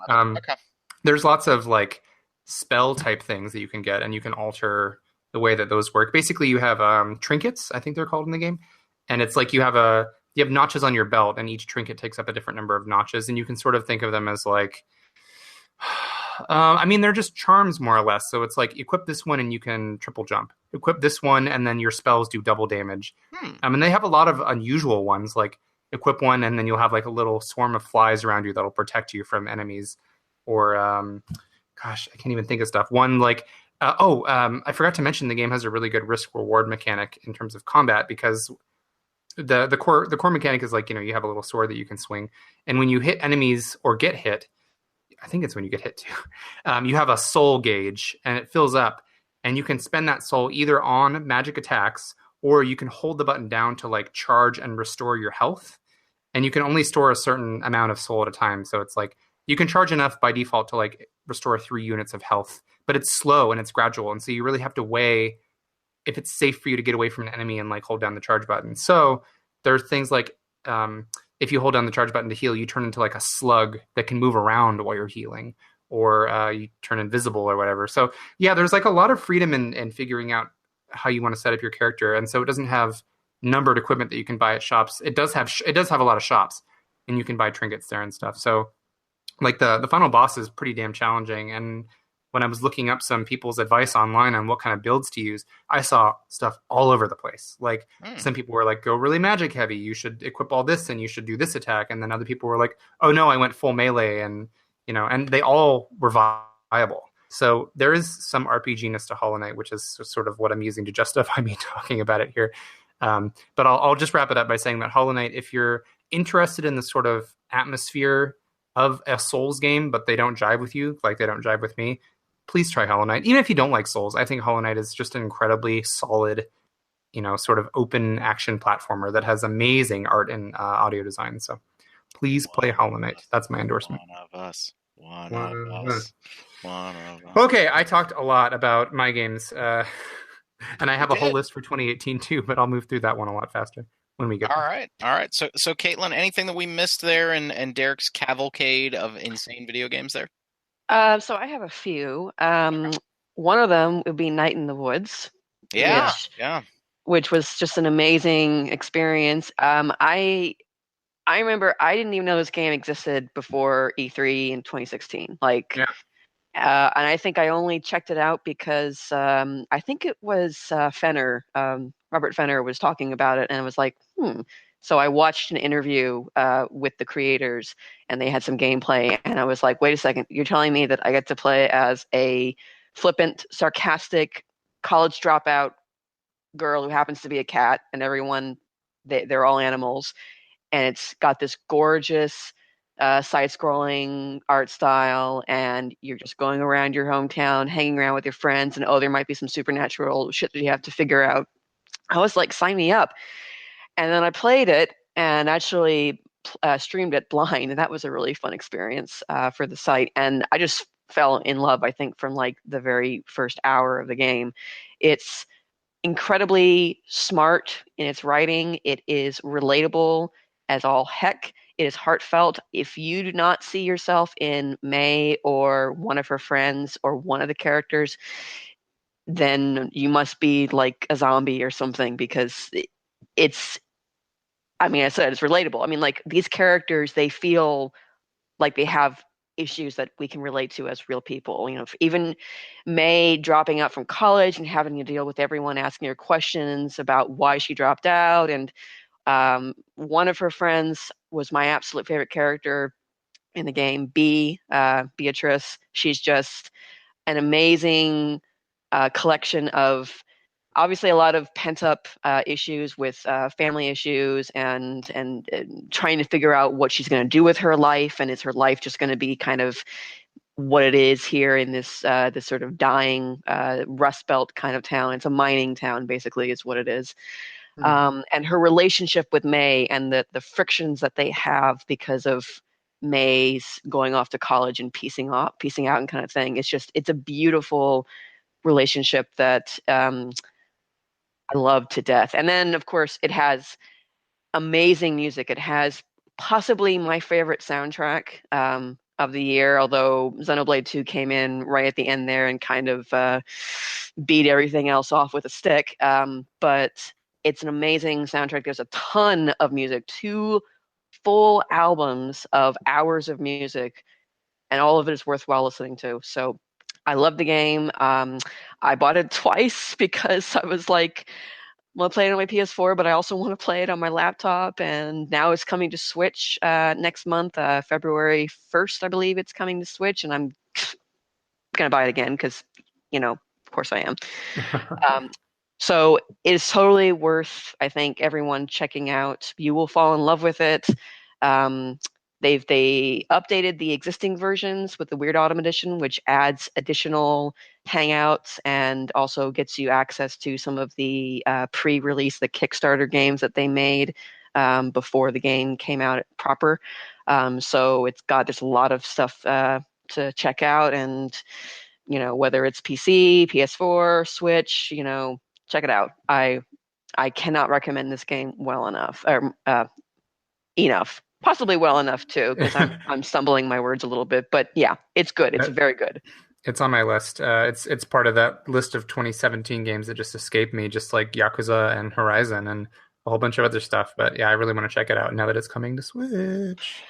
There's lots of like spell type things that you can get, and you can alter the way that those work. Basically, you have trinkets, I think they're called in the game, and it's like you have notches on your belt, and each trinket takes up a different number of notches, and you can sort of think of them as like. They're just charms, more or less. So it's like, equip this one and you can triple jump. Equip this one and then your spells do double damage. And they have a lot of unusual ones, like equip one and then you'll have like a little swarm of flies around you that'll protect you from enemies. Or, I can't even think of stuff. One like, I forgot to mention the game has a really good risk-reward mechanic in terms of combat, because the core mechanic is like, you have a little sword that you can swing. And when you hit enemies or get hit, I think it's when you get hit too. You have a soul gauge and it fills up, and you can spend that soul either on magic attacks, or you can hold the button down to like charge and restore your health. And you can only store a certain amount of soul at a time. So it's like you can charge enough by default to like restore 3 units of health, but it's slow and it's gradual. And so you really have to weigh if it's safe for you to get away from an enemy and like hold down the charge button. So there's things like, if you hold down the charge button to heal, you turn into like a slug that can move around while you're healing, or you turn invisible or whatever. So yeah, there's like a lot of freedom in figuring out how you want to set up your character. And so it doesn't have numbered equipment that you can buy at shops. It does have a lot of shops, and you can buy trinkets there and stuff. So like the final boss is pretty damn challenging. And when I was looking up some people's advice online on what kind of builds to use, I saw stuff all over the place. Like some people were like, go really magic heavy. You should equip all this and you should do this attack. And then other people were like, oh no, I went full melee. And, and they all were viable. So there is some RPG-ness to Hollow Knight, which is sort of what I'm using to justify me talking about it here. But I'll just wrap it up by saying that Hollow Knight, if you're interested in the sort of atmosphere of a Souls game, but they don't jive with you, like they don't jive with me, please try Hollow Knight. Even if you don't like Souls, I think Hollow Knight is just an incredibly solid, sort of open action platformer that has amazing art and audio design. So please play Hollow Knight. That's my endorsement. One of us. Okay, I talked a lot about my games, and I have a whole list for 2018 too, but I'll move through that one a lot faster when we get there. All right. So Caitlin, anything that we missed there in Derek's cavalcade of insane video games there? So I have a few. One of them would be Night in the Woods. Yeah. Which was just an amazing experience. I I remember I didn't even know this game existed before E3 in 2016. Like, Yeah. and I think I only checked it out because I think it was Fenner, Robert Fenner was talking about it, and I was like, hmm. So I watched an interview with the creators, and they had some gameplay, and I was like, wait a second, you're telling me that I get to play as a flippant, sarcastic college dropout girl who happens to be a cat, and everyone they're all animals, and it's got this gorgeous side-scrolling art style, and you're just going around your hometown, hanging around with your friends, and oh, there might be some supernatural shit that you have to figure out. I was like, sign me up. And then I played it and actually streamed it blind, and that was a really fun experience for the site. And I just fell in love, I think, from like the very first hour of the game. It's incredibly smart in its writing. It is relatable as all heck. It is heartfelt. If you do not see yourself in May or one of her friends or one of the characters, then you must be like a zombie or something because it's, I mean, I said it's relatable. I mean, like these characters, they feel like they have issues that we can relate to as real people. You know, even May dropping out from college and having to deal with everyone asking her questions about why she dropped out. And one of her friends was my absolute favorite character in the game, Beatrice. She's just an amazing collection of obviously a lot of pent up issues with family issues and trying to figure out what she's going to do with her life, and is her life just going to be kind of what it is here in this sort of dying Rust Belt kind of town. It's a mining town, basically, is what it is. And her relationship with May and the frictions that they have because of May's going off to college and piecing out and kind of thing. It's a beautiful relationship that I love to death. And then, of course, it has amazing music. It has possibly my favorite soundtrack of the year, although Xenoblade 2 came in right at the end there and kind of beat everything else off with a stick. But it's an amazing soundtrack. There's a ton of music, 2 full albums of hours of music, and all of it is worthwhile listening to. So I love the game. I bought it twice because I was like, I want to play it on my PS4, but I also want to play it on my laptop. And now it's coming to Switch next month, February 1st, I believe it's coming to Switch. And I'm going to buy it again because, of course I am. So it is totally worth, I think, everyone checking out. You will fall in love with it. They updated the existing versions with the Weird Autumn edition, which adds additional hangouts and also gets you access to some of the pre-release, the Kickstarter games that they made before the game came out proper. So there's a lot of stuff to check out, and whether it's PC, PS4, Switch, check it out. I cannot recommend this game well enough, or enough. Possibly well enough too, because I'm stumbling my words a little bit. But yeah, it's good. It's very good. It's on my list. It's part of that list of 2017 games that just escaped me, just like Yakuza and Horizon and a whole bunch of other stuff. But yeah, I really want to check it out now that it's coming to Switch.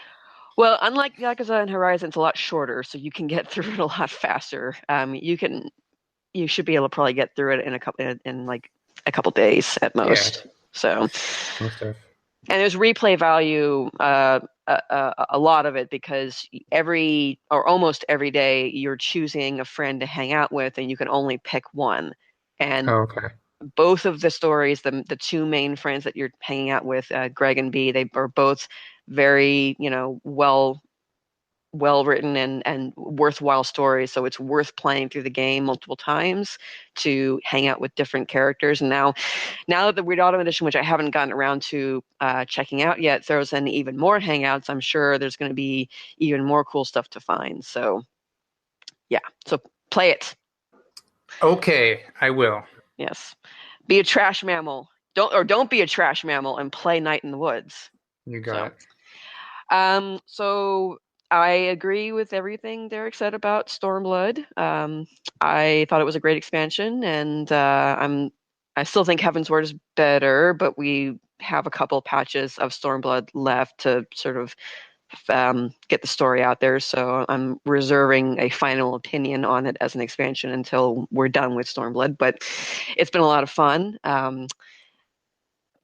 Well, unlike Yakuza and Horizon, it's a lot shorter, so you can get through it a lot faster. You should be able to probably get through it in like a couple days at most. Yeah. So. Most of. And there's replay value, a lot of it, because almost every day you're choosing a friend to hang out with, and you can only pick one. And both of the stories, the 2 main friends that you're hanging out with, Greg and B, they are both very, well written and worthwhile stories. So it's worth playing through the game multiple times to hang out with different characters. And now that the Weird Autumn edition, which I haven't gotten around to checking out yet, throws in even more hangouts, I'm sure there's going to be even more cool stuff to find. So yeah, so play it. Okay, I will. Yes. Be a trash mammal. Don't be a trash mammal and play Night in the Woods. You got it. So I agree with everything Derek said about Stormblood. I thought it was a great expansion, and I still think Heaven's Word is better, but we have a couple patches of Stormblood left to sort of get the story out there. So I'm reserving a final opinion on it as an expansion until we're done with Stormblood. But it's been a lot of fun.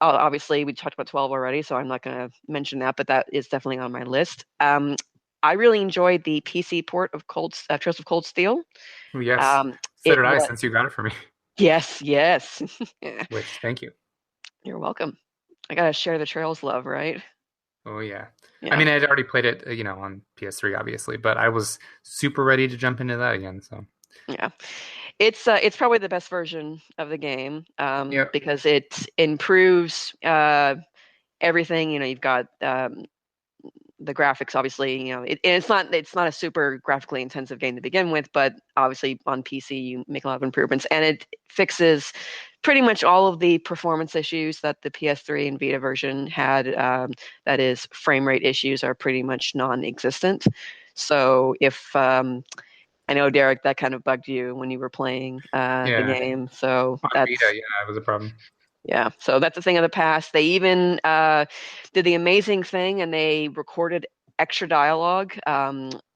Obviously, we talked about 12 already, so I'm not going to mention that, but that is definitely on my list. I really enjoyed the PC port of Trails of Cold Steel. Oh, yes. Um, So did I, since you got it for me. Yes. Yeah. Which, thank you. You're welcome. I gotta share the Trails love, right? Oh, yeah. Yeah. I mean, I'd already played it, on PS3, obviously, but I was super ready to jump into that again. So Yeah, it's probably the best version of the game because it improves everything. You've got the graphics, obviously. It's not a super graphically intensive game to begin with, but obviously on PC you make a lot of improvements, and it fixes pretty much all of the performance issues that the PS3 and Vita version had. That is, frame rate issues are pretty much non-existent. So if I know, Derek, that kind of bugged you when you were playing the game. So on that's Vita, it was a problem. Yeah, so that's a thing of the past. They even did the amazing thing, and they recorded extra dialogue.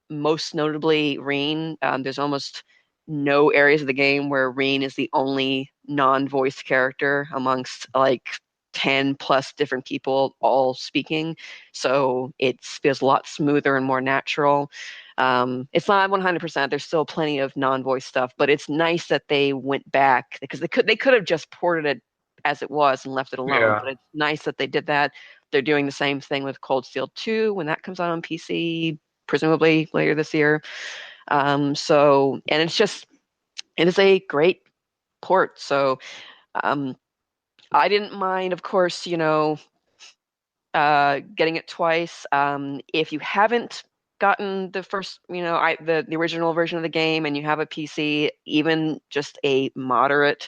Most notably, Reen. There's almost no areas of the game where Reen is the only non-voiced character amongst like 10 plus different people all speaking. So it feels a lot smoother and more natural. It's not 100%. There's still plenty of non-voice stuff, but it's nice that they went back because they could have just ported it as it was and left it alone. Yeah. But it's nice that they did that. They're doing the same thing with Cold Steel 2 when that comes out on PC, presumably later this year. And it is a great port. So I didn't mind, of course, getting it twice. If you haven't gotten the first, the original version of the game and you have a PC, even just a moderate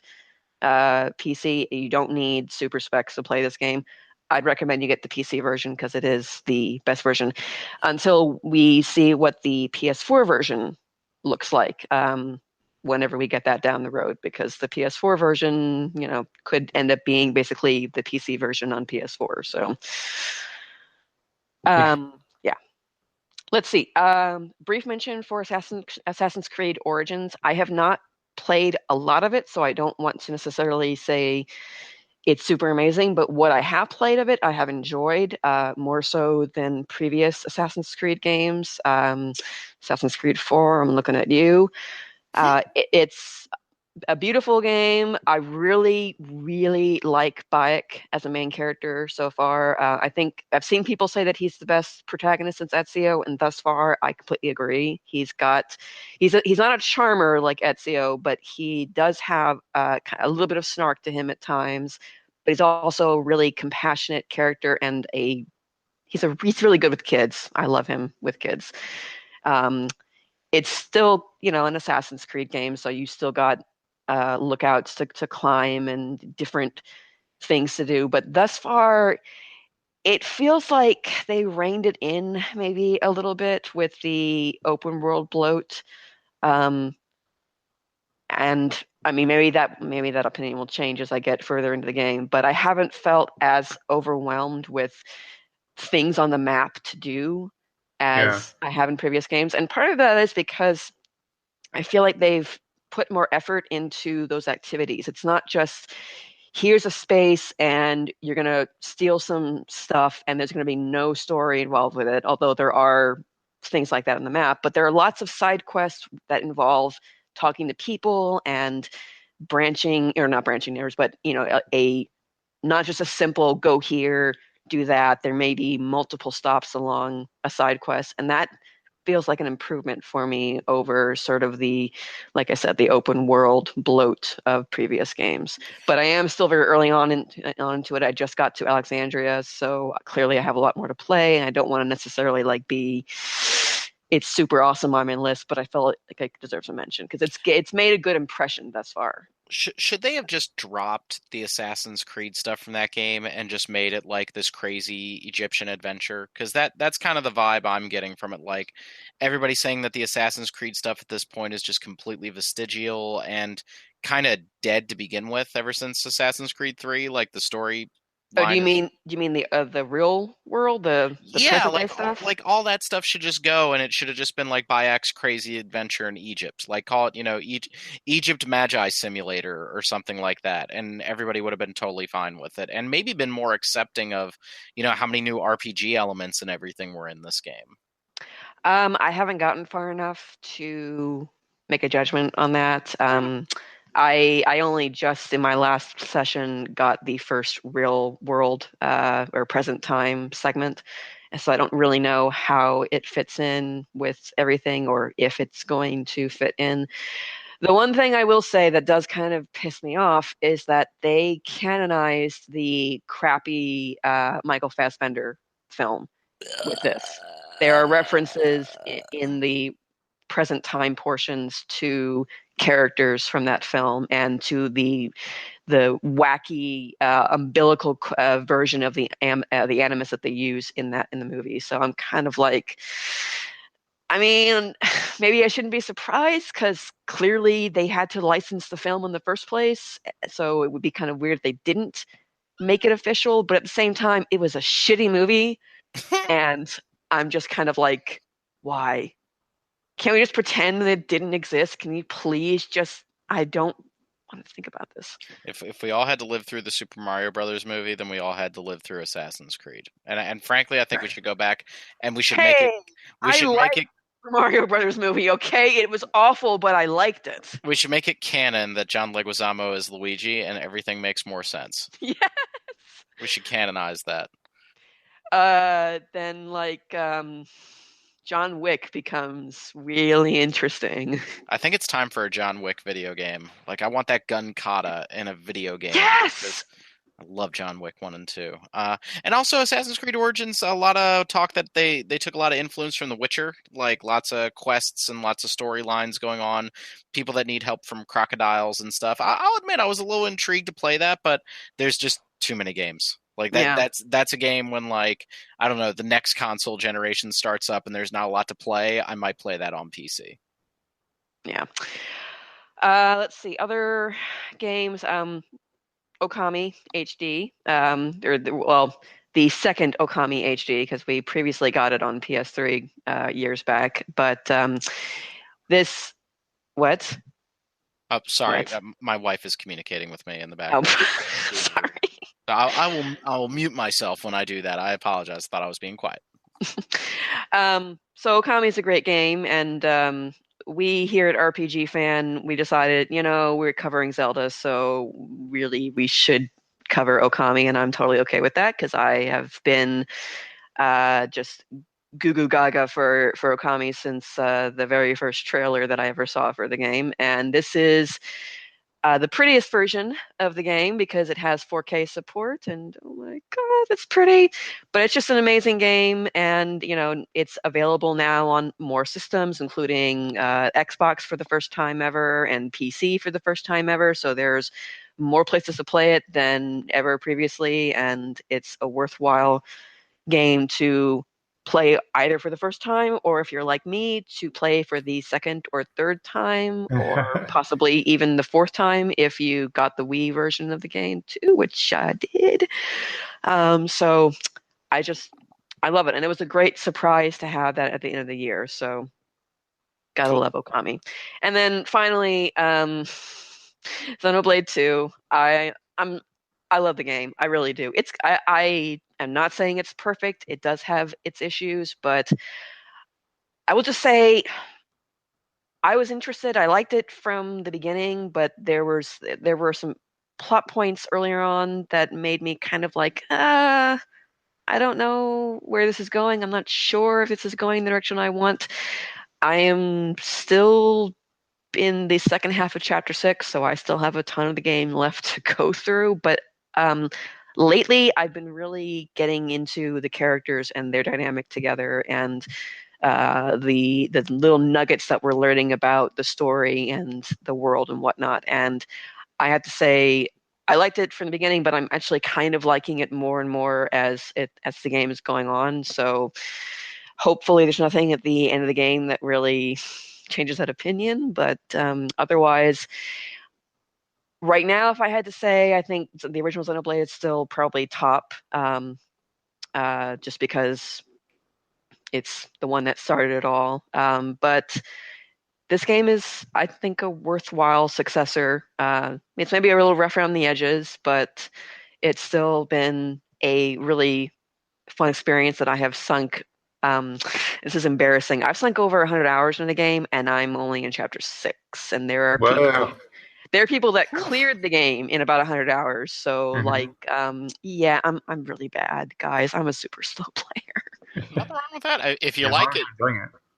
PC, you don't need super specs to play this game. I'd recommend you get the PC version because it is the best version until we see what the PS4 version looks like whenever we get that down the road, because the PS4 version, could end up being basically the PC version on PS4. So, yeah. Let's see. Brief mention for Assassin's Creed Origins. I have not played a lot of it, so I don't want to necessarily say it's super amazing, but what I have played of it, I have enjoyed more so than previous Assassin's Creed games. Assassin's Creed 4, I'm looking at you. It's a beautiful game. I really, really like Bayek as a main character so far. I think I've seen people say that he's the best protagonist since Ezio, and thus far, I completely agree. He's not a charmer like Ezio, but he does have a little bit of snark to him at times. But he's also a really compassionate character, and he's really good with kids. I love him with kids. It's still, an Assassin's Creed game, so you still got lookouts to climb and different things to do. But thus far, it feels like they reined it in maybe a little bit with the open world bloat. And I mean, maybe that opinion will change as I get further into the game. But I haven't felt as overwhelmed with things on the map to do as I have in previous games. And part of that is because I feel like they've put more effort into those activities. It's not just here's a space and you're going to steal some stuff and there's going to be no story involved with it, although there are things like that on the map. But there are lots of side quests that involve talking to people and not branching neighbors, but not just a simple go here, do that. There may be multiple stops along a side quest, and that feels like an improvement for me over sort of like I said, the open world bloat of previous games. But I am still very early on into it. I just got to Alexandria, so clearly I have a lot more to play, and I don't want to necessarily it's super awesome on my list, but I felt like it deserves a mention because it's made a good impression thus far. Should they have just dropped the Assassin's Creed stuff from that game and just made it like this crazy Egyptian adventure? Because that's kind of the vibe I'm getting from it. Like, everybody's saying that the Assassin's Creed stuff at this point is just completely vestigial and kind of dead to begin with ever since Assassin's Creed 3. Like, the story Oh, do line you of mean the real world, the yeah, present day stuff? like all that stuff should just go, and it should have just been like Bayek's Crazy Adventure in Egypt. Like call it, Egypt Magi Simulator or something like that, and everybody would have been totally fine with it, and maybe been more accepting of, how many new RPG elements and everything were in this game. I haven't gotten far enough to make a judgment on that. I only just in my last session got the first real world or present time segment, and so I don't really know how it fits in with everything or if it's going to fit in. The one thing I will say that does kind of piss me off is that they canonized the crappy Michael Fassbender film with this. There are references in the present time portions to characters from that film and to the wacky umbilical version of the animus that they use in the movie. So I'm kind of like, I mean, maybe I shouldn't be surprised because clearly they had to license the film in the first place. So it would be kind of weird if they didn't make it official. But at the same time, it was a shitty movie. And I'm just kind of like, why? Can't we just pretend that it didn't exist? Can you please just, I don't want to think about this. If we all had to live through the Super Mario Brothers movie, then we all had to live through Assassin's Creed. And frankly, I think we should go back and we should make it. Hey, We I should make like it. the Mario Brothers movie, okay? It was awful, but I liked it. We should make it canon that John Leguizamo is Luigi, and everything makes more sense. Yes. We should canonize that. Then John Wick becomes really interesting. I think it's time for a John Wick video game. Like I want that gun kata in a video game. Yes. I love John Wick 1 and 2. And also Assassin's Creed Origins, a lot of talk that they took a lot of influence from The Witcher, like lots of quests and lots of storylines going on, people that need help from crocodiles and stuff. I'll admit I was a little intrigued to play that, but there's just too many games. Like that Yeah. that's a game when like I don't know, the next console generation starts up and there's not a lot to play, I might play that on PC. Yeah. Let's see. Other games. Okami HD. The second Okami HD because we previously got it on PS3 years back. But this, what? Oh, sorry, What? my wife is communicating with me in the Oh, background. sorry. I will mute myself when I do that. I apologize. Thought I was being quiet. So Okami is a great game, and we here at RPG Fan, we decided, we're covering Zelda, so really we should cover Okami, and I'm totally okay with that because I have been just goo goo gaga for Okami since the very first trailer that I ever saw for the game, and this is the prettiest version of the game because it has 4K support, and oh my god, that's pretty. But it's just an amazing game, and it's available now on more systems, including Xbox for the first time ever and PC for the first time ever. So there's more places to play it than ever previously, and it's a worthwhile game to play either for the first time or if you're like me to play for the second or third time or possibly even the fourth time if you got the Wii version of the game too, which I did. So I love it, and it was a great surprise to have that at the end of the year, so gotta love Okami. And then finally Xenoblade 2. I love the game. I really do. I am not saying it's perfect. It does have its issues, but I will just say I was interested. I liked it from the beginning, but there were some plot points earlier on that made me kind of like, I don't know where this is going. I'm not sure if this is going the direction I want. I am still in the second half of chapter 6, so I still have a ton of the game left to go through, but lately I've been really getting into the characters and their dynamic together, and the little nuggets that we're learning about the story and the world and whatnot. And I have to say I liked it from the beginning, but I'm actually kind of liking it more and more as the game is going on. So hopefully there's nothing at the end of the game that really changes that opinion, but otherwise Right now, if I had to say, I think the original Xenoblade is still probably top, just because it's the one that started it all. But this game is, I think, a worthwhile successor. It's maybe a little rough around the edges, but it's still been a really fun experience that I have sunk. This is embarrassing. I've sunk over 100 hours in the game, and I'm only in chapter 6. And Whoa. there are people that cleared the game in about 100 hours. So, like, yeah, I'm really bad, guys. I'm a super slow player. Nothing wrong with that. If you like it,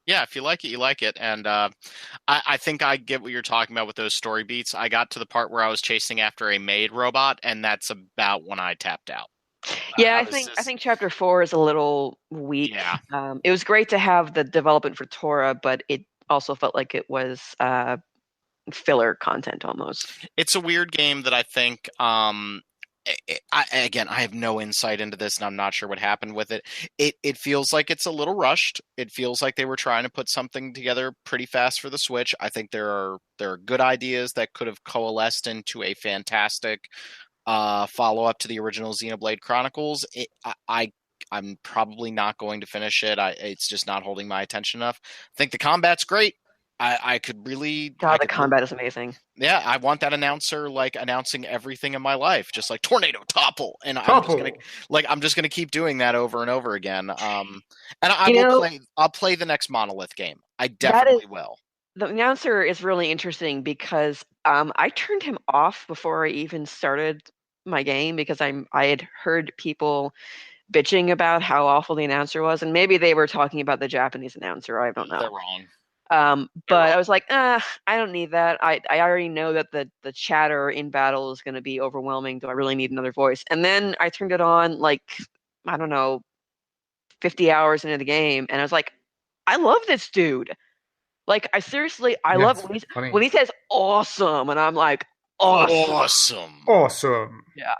yeah, if you like it, you like it. And I think I get what you're talking about with those story beats. I got to the part where I was chasing after a maid robot, and that's about when I tapped out. Yeah, I think chapter 4 is a little weak. Yeah. It was great to have the development for Tora, but it also felt like it was filler content almost. It's a weird game that I think again, I have no insight into this, and I'm not sure what happened with it. It feels like it's a little rushed. It feels like they were trying to put something together pretty fast for the Switch. I think there are good ideas that could have coalesced into a fantastic follow-up to the original Xenoblade Chronicles. I'm probably not going to finish it. It's just not holding my attention enough. I think the combat's great. I could really... God, the combat is amazing. Yeah, I want that announcer like announcing everything in my life, just like tornado topple, and I'm just gonna keep doing that over and over again. And I'll play the next Monolith game. I definitely will. The announcer is really interesting because I turned him off before I even started my game because I had heard people bitching about how awful the announcer was, and maybe they were talking about the Japanese announcer. I don't know. They're wrong. But I was like, I don't need that. I already know that the chatter in battle is going to be overwhelming. Do I really need another voice? And then I turned it on, like, I don't know, 50 hours into the game, and I was like, I love this dude. Like, I love when he says awesome, and I'm like, awesome. Yeah.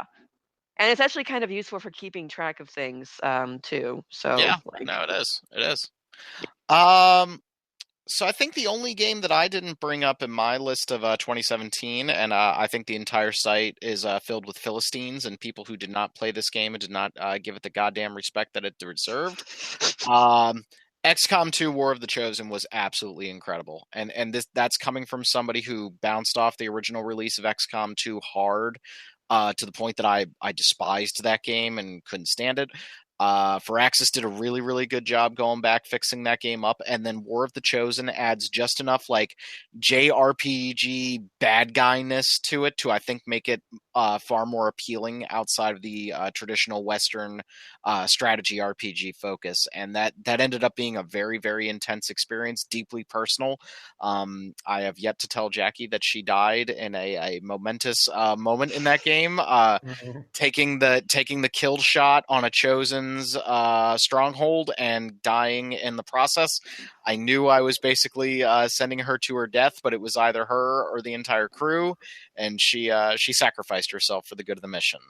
And it's actually kind of useful for keeping track of things, too. So yeah, no, it is. So I think the only game that I didn't bring up in my list of 2017, and I think the entire site is filled with Philistines and people who did not play this game and did not give it the goddamn respect that it deserved. XCOM 2 War of the Chosen was absolutely incredible. And that's coming from somebody who bounced off the original release of XCOM 2 hard to the point that I despised that game and couldn't stand it. Firaxis did a really, really good job going back, fixing that game up. And then War of the Chosen adds just enough like JRPG bad guyness to it to, I think, make it far more appealing outside of the traditional Western strategy RPG focus. And that ended up being a very, very intense experience, deeply personal. I have yet to tell Jackie that she died in a momentous moment in that game, taking the kill shot on a Chosen's stronghold and dying in the process. I knew I was basically sending her to her death, but it was either her or the entire crew, and she sacrificed herself for the good of the mission.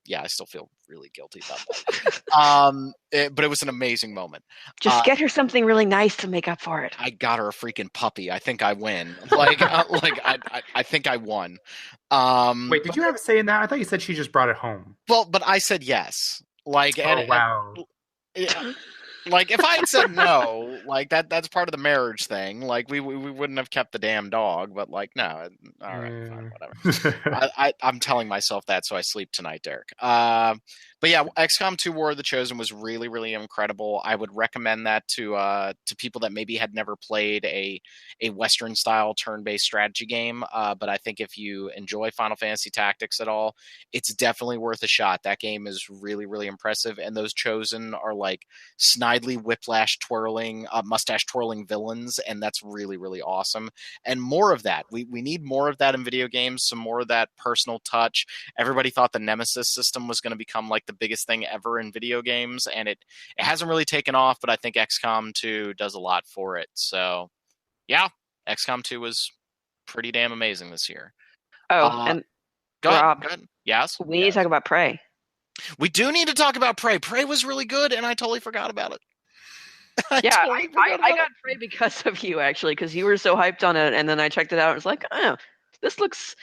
Yeah, I still feel really guilty about that. But it was an amazing moment. Just get her something really nice to make up for it. I got her a freaking puppy. I think I win. I think I won. Wait, did you have a say in that? I thought you said she just brought it home. Well, but I said yes. Wow. Like if I had said no, like that's part of the marriage thing. Like we wouldn't have kept the damn dog, but like no, all right, fine, whatever. I'm telling myself that so I sleep tonight, Derek. But yeah, XCOM 2 War of the Chosen was really, really incredible. I would recommend that to people that maybe had never played a Western style turn-based strategy game. But I think if you enjoy Final Fantasy Tactics at all, it's definitely worth a shot. That game is really, really impressive, and those Chosen are like snidely whiplash twirling, mustache twirling villains, and that's really, really awesome. And more of that. We need more of that in video games. Some more of that personal touch. Everybody thought the Nemesis system was going to become like the biggest thing ever in video games, and it hasn't really taken off, but I think XCOM 2 does a lot for it. So yeah, XCOM 2 was pretty damn amazing this year. And Rob, go ahead. Yes? We need to talk about Prey. We do need to talk about Prey. Prey was really good, and I totally forgot about it. I got Prey because of you, actually, because you were so hyped on it, and then I checked it out and was like, oh, this looks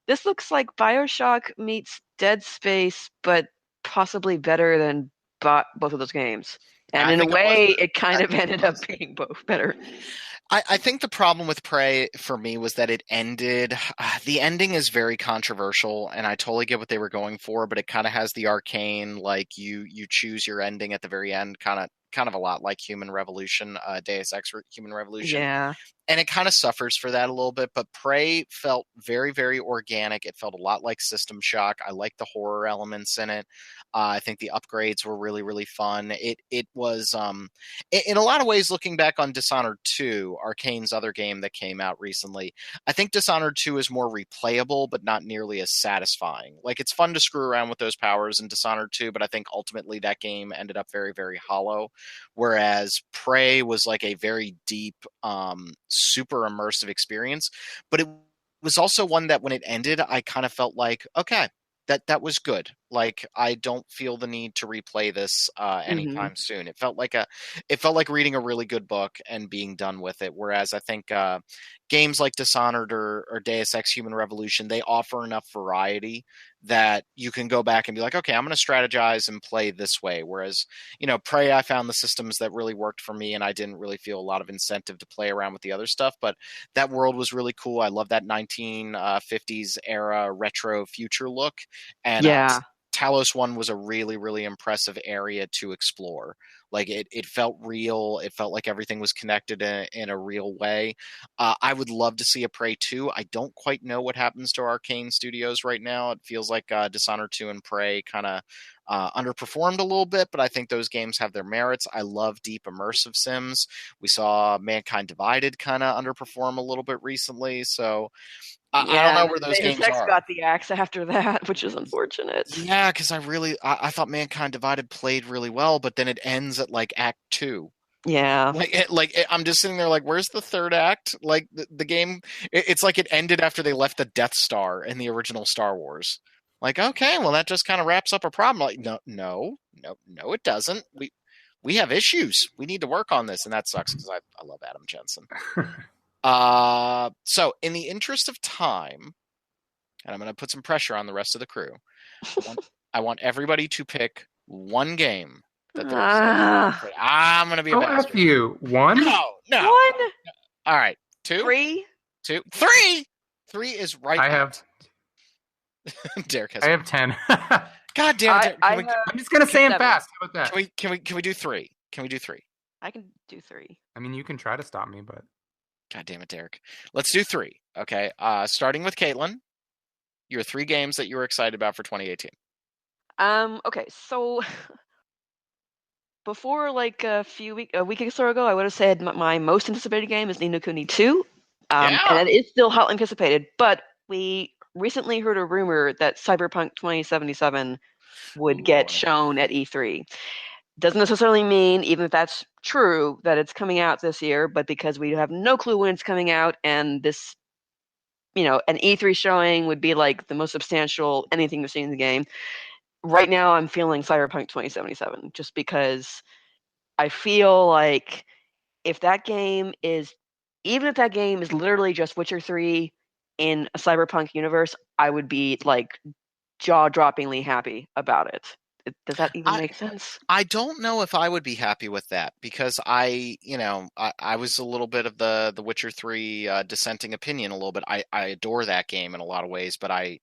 This looks like BioShock meets Dead Space, but possibly better than both of those games. And I in a think it was. way, it kind I of think it ended up was. being both better. I think the problem with Prey for me was that it ended. The ending is very controversial, and I totally get what they were going for, but it kind of has the arcane, like you choose your ending at the very end, kind of a lot like Human Revolution, Deus Ex Human Revolution, Yeah. and it kind of suffers for that a little bit. But Prey felt very, very organic. It felt a lot like System Shock. I like the horror elements in it. I think the upgrades were really, really fun. It was in a lot of ways, looking back on Dishonored 2, Arcane's other game that came out recently, I think Dishonored 2 is more replayable, but not nearly as satisfying. Like, it's fun to screw around with those powers in Dishonored 2, but I think ultimately that game ended up very, very hollow. Whereas Prey was like a very deep, super immersive experience. But it was also one that when it ended, I kind of felt like, okay, that was good. Like, I don't feel the need to replay this anytime soon. It felt like reading a really good book and being done with it. Whereas I think games like Dishonored or Deus Ex Human Revolution, they offer enough variety that you can go back and be like, okay, I'm going to strategize and play this way. Whereas, Prey, I found the systems that really worked for me, and I didn't really feel a lot of incentive to play around with the other stuff. But that world was really cool. I love that 1950s era retro future look. And Yeah. Talos 1 was a really, really impressive area to explore. Like, it felt real. It felt like everything was connected in a real way. I would love to see a Prey 2. I don't quite know what happens to Arcane Studios right now. It feels like Dishonored 2 and Prey kind of underperformed a little bit, but I think those games have their merits. I love deep immersive sims. We saw Mankind Divided kind of underperform a little bit recently, so I don't know where those Deus games Ex are. got the axe after that, which is unfortunate. Yeah, because I thought Mankind Divided played really well, but then it ends at like Act 2. Yeah. I'm just sitting there like, where's the third act? Like the game, it's like it ended after they left the Death Star in the original Star Wars. Like, okay, well that just kind of wraps up a problem. Like, no, it doesn't. We have issues. We need to work on this, and that sucks because I love Adam Jensen. So in the interest of time, and I'm going to put some pressure on the rest of the crew, I want everybody to pick one game that they're excited. I'm going to be a bastard. F you. One? No. One? All right. Two? Three? Three is right. I have... Derek has... I have 10. God damn it. I'm just going to say them fast. How about that? Can we do three? Can we do three? I can do three. I mean, you can try to stop me, but... God damn it, Derek. Let's do three. Okay. Starting with Caitlin. Your 3 games that you were excited about for 2018. Okay, so before like a week or so ago, I would have said my most anticipated game is Ni no Kuni 2. And it is still hotly anticipated, but we recently heard a rumor that Cyberpunk 2077 would get shown at E3. Doesn't necessarily mean, even if that's true, that it's coming out this year, but because we have no clue when it's coming out, and this, an E3 showing would be like the most substantial anything we've seen in the game. Right now, I'm feeling Cyberpunk 2077, just because I feel like even if that game is literally just Witcher 3 in a Cyberpunk universe, I would be like jaw-droppingly happy about it. Does that even make sense? I don't know if I would be happy with that, because I was a little bit of the Witcher 3 dissenting opinion a little bit. I adore that game in a lot of ways, but I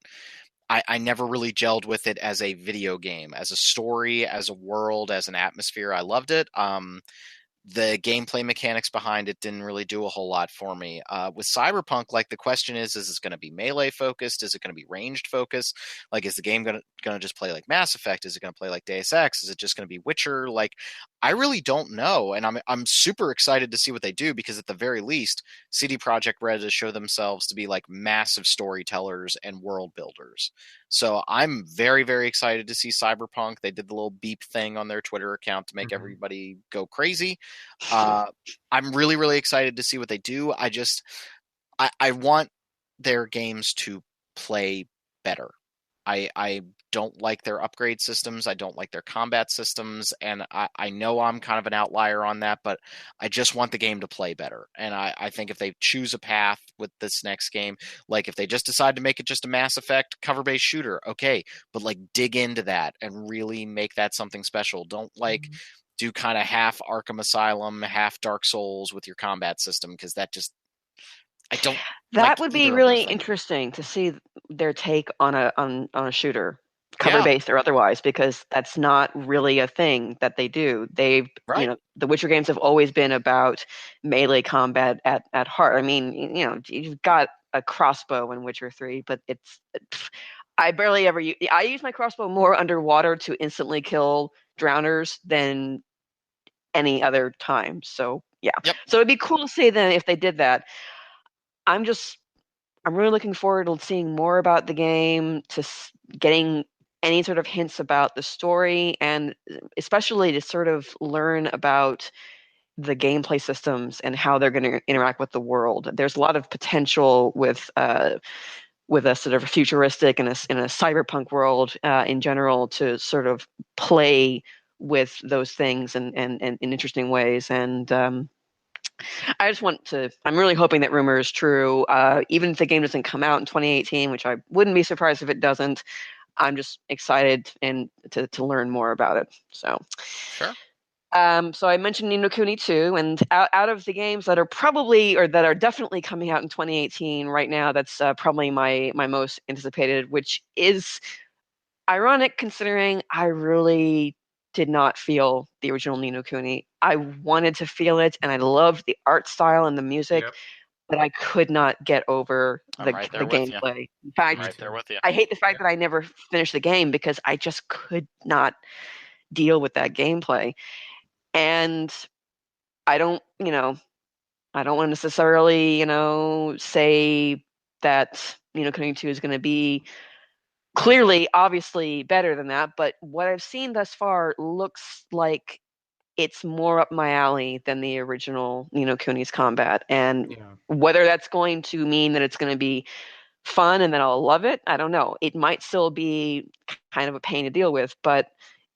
never really gelled with it as a video game, as a story, as a world, as an atmosphere. I loved it. The gameplay mechanics behind it didn't really do a whole lot for me. With Cyberpunk, like, the question is it going to be melee focused? Is it going to be ranged focused? Like, is the game going to just play like Mass Effect? Is it going to play like Deus Ex? Is it just going to be Witcher? Like, I really don't know, and I'm super excited to see what they do, because at the very least, CD Projekt Red has shown themselves to be like massive storytellers and world builders. So I'm very, very excited to see Cyberpunk. They did the little beep thing on their Twitter account to make everybody go crazy. I'm really, really excited to see what they do. I want their games to play better. I don't like their upgrade systems. I don't like their combat systems. And I know I'm kind of an outlier on that, but I just want the game to play better. And I think if they choose a path with this next game, like if they just decide to make it just a Mass Effect cover-based shooter, okay, but like dig into that and really make that something special. Don't like do kind of half Arkham Asylum, half Dark Souls with your combat system, because that just I don't. That would be really interesting to see their take on a shooter, cover based or otherwise, because that's not really a thing that they do. They've the Witcher games have always been about melee combat at heart. I mean, you've got a crossbow in Witcher 3, but I barely ever use. I use my crossbow more underwater to instantly kill drowners than any other time. So yeah, so it'd be cool to see then if they did that. I'm really looking forward to seeing more about the game, to getting any sort of hints about the story, and especially to sort of learn about the gameplay systems and how they're going to interact with the world. There's a lot of potential with a sort of futuristic and in a cyberpunk world in general to sort of play with those things and in interesting ways. And I'm really hoping that rumor is true. Even if the game doesn't come out in 2018, which I wouldn't be surprised if it doesn't, I'm just excited and to learn more about it. So, sure. So I mentioned Ni no Kuni 2, and out of the games that are that are definitely coming out in 2018 right now, that's probably my most anticipated, which is ironic considering I really did not feel the original Ni no Kuni. I wanted to feel it, and I loved the art style and the music, but I could not get over the gameplay. In fact, right there with you. I hate the fact that I never finished the game because I just could not deal with that gameplay. And I don't want to necessarily, say that Ni no Kuni 2 is going to be clearly, obviously better than that, but what I've seen thus far looks like it's more up my alley than the original Ni no Kuni's combat. And whether that's going to mean that it's going to be fun and that I'll love it, I don't know. It might still be kind of a pain to deal with, but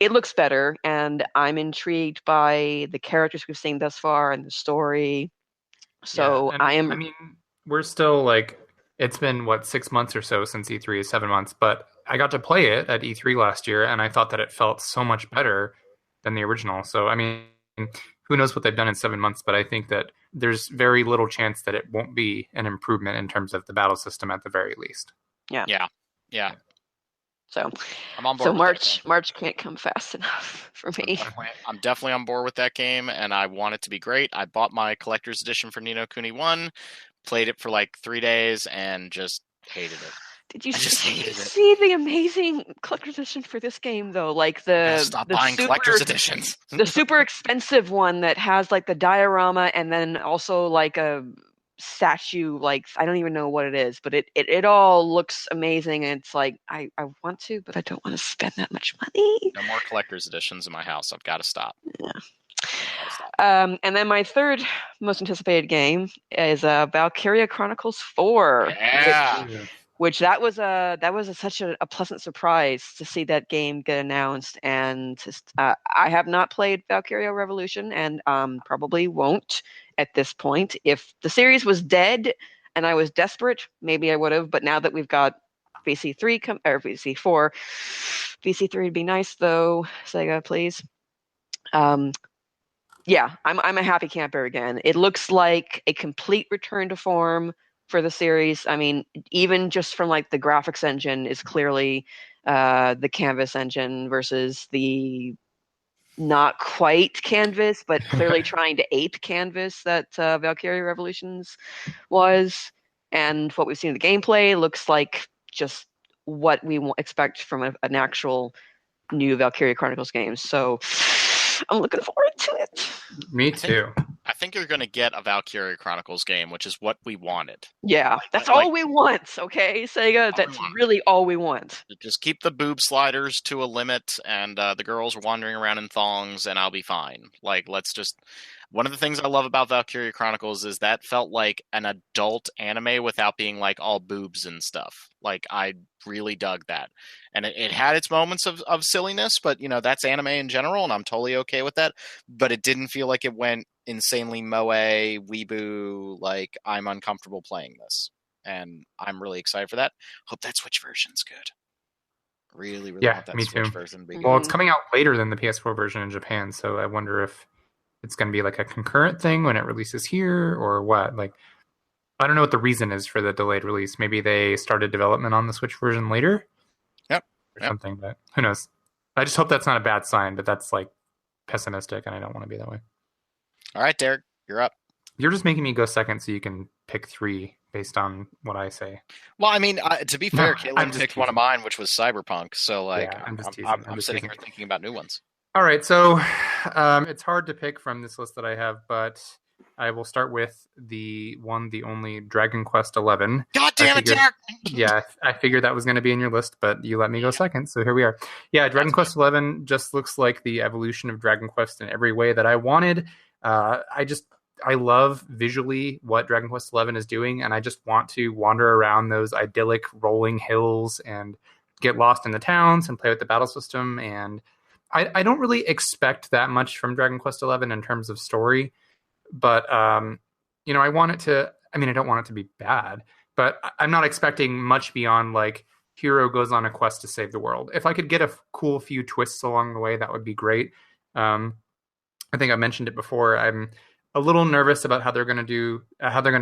it looks better, and I'm intrigued by the characters we've seen thus far and the story. So I mean, we're still it's been 6 months or so since E3, 7 months, but I got to play it at E3 last year, and I thought that it felt so much better than the original. So I mean, who knows what they've done in 7 months, but I think that there's very little chance that it won't be an improvement in terms of the battle system at the very least. Yeah. So I'm on board. So March can't come fast enough for me. I'm definitely on board with that game, and I want it to be great. I bought my collector's edition for Ni no Kuni 1, played it for 3 days, and just hated it. Did you see the amazing collector's edition for this game though? Stop buying collector's editions. The super expensive one that has the diorama and then also a statue, I don't even know what it is, but it all looks amazing, and it's I want to, but I don't want to spend that much money. No more collector's editions in my house. I've got to stop. And then my third most anticipated game is Valkyria Chronicles 4. Yeah. Which that was such a pleasant surprise to see that game get announced, and I have not played Valkyria Revolution, and probably won't at this point. If the series was dead and I was desperate, maybe I would have. But now that we've got VC3 or VC4, VC3 would be nice though. Sega, please. Yeah, I'm a happy camper again. It looks like a complete return to form for the series. I mean, even just from the graphics engine is clearly the Canvas engine versus the not quite Canvas, but clearly trying to ape Canvas that Valkyria Revolutions was. And what we've seen in the gameplay looks like just what we expect from an actual new Valkyria Chronicles game. So I'm looking forward to it. Me too. I think you're going to get a Valkyria Chronicles game, which is what we wanted. Yeah, that's all we want, okay, Sega? That's really all we want. Just keep the boob sliders to a limit, and the girls are wandering around in thongs, and I'll be fine. Let's just... One of the things I love about Valkyria Chronicles is that felt like an adult anime without being like all boobs and stuff. Like I really dug that. And it had its moments of silliness, but that's anime in general, and I'm totally okay with that. But it didn't feel like it went insanely moe, weeboo, like I'm uncomfortable playing this. And I'm really excited for that. Hope that Switch version's good. Really want that me Switch too. version to be good. Well, it's coming out later than the PS4 version in Japan, so I wonder if it's going to be like a concurrent thing when it releases here or what. Like, I don't know what the reason is for the delayed release. Maybe they started development on the Switch version later. Or something, but who knows? I just hope that's not a bad sign, but that's like pessimistic, and I don't want to be that way. All right, Derek, you're up. You're just making me go second so you can pick 3 based on what I say. Well, I mean, to be fair, Caitlin picked teasing. one of mine, which was Cyberpunk. So, like, Yeah, I'm just teasing. I'm sitting here thinking about new ones. All right, so it's hard to pick from this list that I have, but I will start with the only Dragon Quest XI. God damn it, Derek! Yeah, I figured that was going to be in your list, but you let me go second, so here we are. Yeah, Dragon Quest XI just looks like the evolution of Dragon Quest in every way that I wanted. I love visually what Dragon Quest XI is doing, and I just want to wander around those idyllic rolling hills and get lost in the towns and play with the battle system. And I don't really expect that much from Dragon Quest XI in terms of story, but I want it to. I mean, I don't want it to be bad, but I'm not expecting much beyond like hero goes on a quest to save the world. If I could get a cool few twists along the way, that would be great. I think I mentioned it before. I'm a little nervous about how they're going to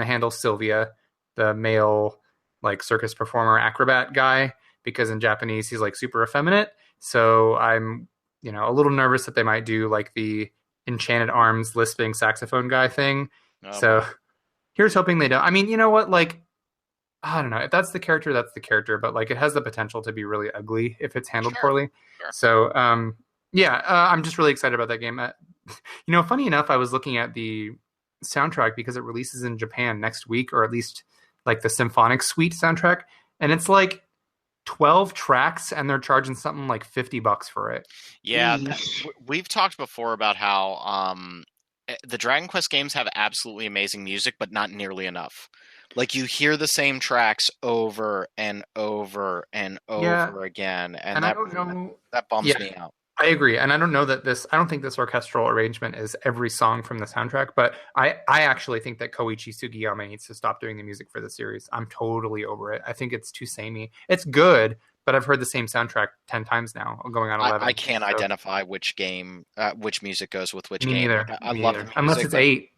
handle Sylvia, the male like circus performer acrobat guy, because in Japanese he's like super effeminate. So I'm a little nervous that they might do like the Enchanted Arms lisping saxophone guy thing. So here's hoping they don't. I mean, you know what? Like, I don't know. If that's the character, that's the character. But like, it has the potential to be really ugly if it's handled poorly. Sure. So I'm just really excited about that game. Funny enough, I was looking at the soundtrack because it releases in Japan next week, or at least like the Symphonic Suite soundtrack, and it's like 12 tracks, and they're charging something like $50 for it. Yeah, we've talked before about how the Dragon Quest games have absolutely amazing music, but not nearly enough. Like, you hear the same tracks over and over and over again, and that bums me out. I agree, and I don't think this orchestral arrangement is every song from the soundtrack, but I actually think that Koichi Sugiyama needs to stop doing the music for the series. I'm totally over it. I think it's too samey. It's good, but I've heard the same soundtrack 10 times now, going on 11. I can't identify which game, which music goes with which game. Neither. I love the music, unless it's 8.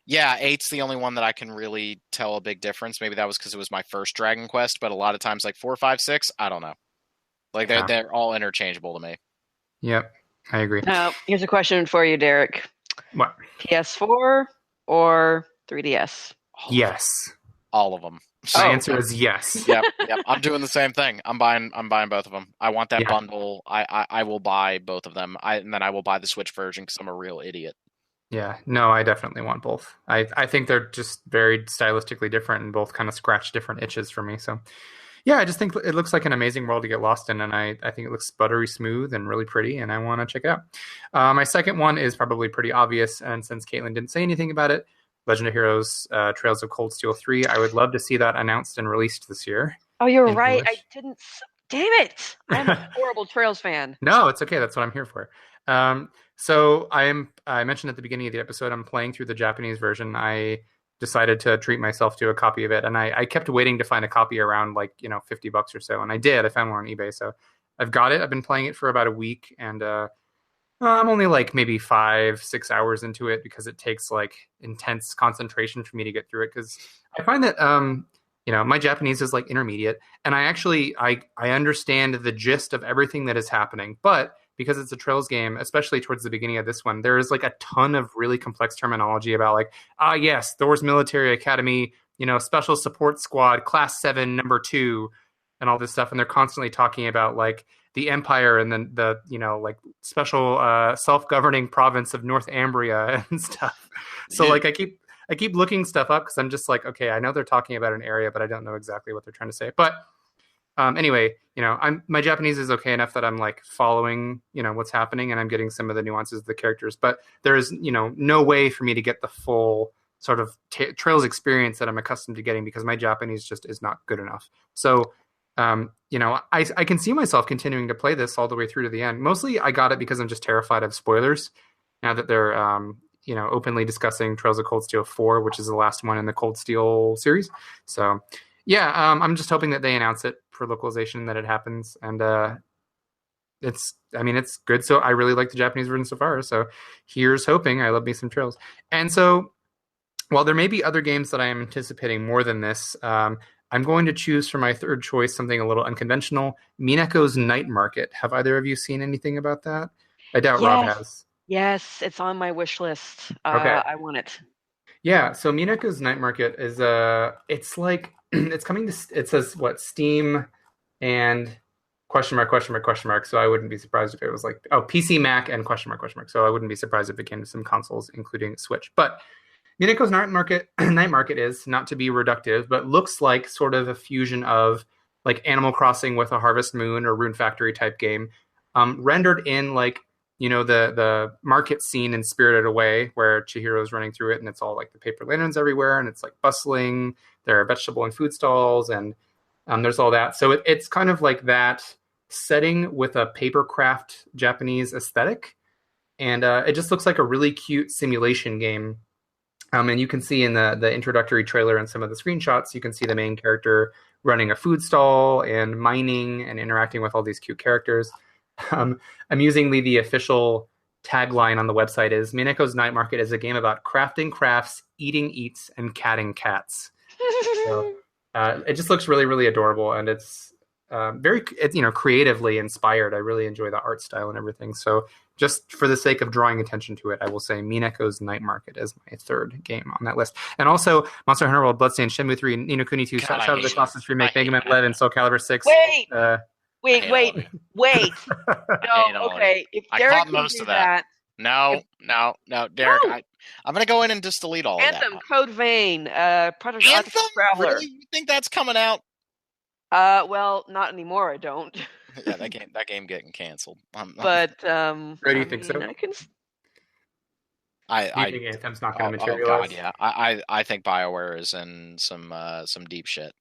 Yeah, 8's the only one that I can really tell a big difference. Maybe that was because it was my first Dragon Quest, but a lot of times like 4, 5, 6, I don't know. Like they're all interchangeable to me. Yep, I agree. Now, here's a question for you, Derek. What? PS4 or 3DS? Yes. All of them. My answer is yes. Yep. I'm doing the same thing. I'm buying both of them. I want that bundle. I will buy both of them. And then I will buy the Switch version because I'm a real idiot. Yeah, no, I definitely want both. I think they're just very stylistically different and both kind of scratch different itches for me. So yeah, I just think it looks like an amazing world to get lost in, and I think it looks buttery smooth and really pretty, and I want to check it out. My second one is probably pretty obvious, and since Caitlin didn't say anything about it, Legend of Heroes Trails of Cold Steel 3. I would love to see that announced and released this year. Oh, you're right. English. I didn't. Damn it! I'm a horrible Trails fan. No, it's okay. That's what I'm here for. So I mentioned at the beginning of the episode, I'm playing through the Japanese version. I decided to treat myself to a copy of it, and I kept waiting to find a copy around like $50 or so, and I did. I found one on eBay, so I've got it. I've been playing it for about a week, and I'm only like maybe 5-6 hours into it because it takes like intense concentration for me to get through it, because I find that my Japanese is like intermediate, and I understand the gist of everything that is happening, but because it's a Trails game, especially towards the beginning of this one, there is like a ton of really complex terminology about like, yes, Thor's Military Academy, Special Support Squad, Class 7, Number 2, and all this stuff. And they're constantly talking about like the Empire and then the like special self-governing province of North Ambria and stuff. So like I keep looking stuff up because I'm just like, okay, I know they're talking about an area, but I don't know exactly what they're trying to say. But Anyway, my Japanese is okay enough that I'm like following, what's happening, and I'm getting some of the nuances of the characters. But there is, no way for me to get the full sort of Trails experience that I'm accustomed to getting because my Japanese just is not good enough. So, I can see myself continuing to play this all the way through to the end. Mostly, I got it because I'm just terrified of spoilers. Now that they're, openly discussing Trails of Cold Steel 4, which is the last one in the Cold Steel series. So, yeah, I'm just hoping that they announce it for localization, that it happens, and it's good. So I really like the Japanese version so far. So here's hoping. I love me some Trails. And so while there may be other games that I am anticipating more than this, I'm going to choose for my third choice something a little unconventional. Mineko's Night Market. Have either of you seen anything about that? I doubt Rob has. Yes, it's on my wish list. Okay. I want it. Yeah, so Mineko's Night Market is it's like it's coming to, it says what, Steam and question mark. So I wouldn't be surprised if it was like, PC, Mac, and question mark. So I wouldn't be surprised if it came to some consoles, including Switch. But Mineko's Night Market is, not to be reductive, but looks like sort of a fusion of like Animal Crossing with a Harvest Moon or Rune Factory type game, rendered in like, the market scene in Spirited Away, where Chihiro's running through it, and it's all like the paper lanterns everywhere, and it's like bustling. There are vegetable and food stalls, and there's all that. So it's kind of like that setting with a papercraft Japanese aesthetic, and it just looks like a really cute simulation game. And you can see in the introductory trailer and some of the screenshots, you can see the main character running a food stall and mining and interacting with all these cute characters. Amusingly, the official tagline on the website is Mineko's Night Market is a game about crafting crafts, eating eats, and catting cats. So, it just looks really, really adorable, and it's creatively inspired. I really enjoy the art style and everything. So just for the sake of drawing attention to it, I will say Mineko's Night Market is my third game on that list. And also Monster Hunter World, Bloodstained, Shenmue 3, Ni no Kuni 2, Shadow of the Colossus remake, Mega Man 11, Soul Calibur 6. Wait. No, okay. If Derek can do that. No, Derek. No. I'm going to go in and just delete all Anthem, of that. Anthem, Code Vein, Project Anthem? Traveler. Really? You think that's coming out? Well, not anymore, I don't. Yeah, that game getting canceled. But where do you think so? I think Anthem's not going to materialize. Oh God, yeah. I think BioWare is in some deep shit.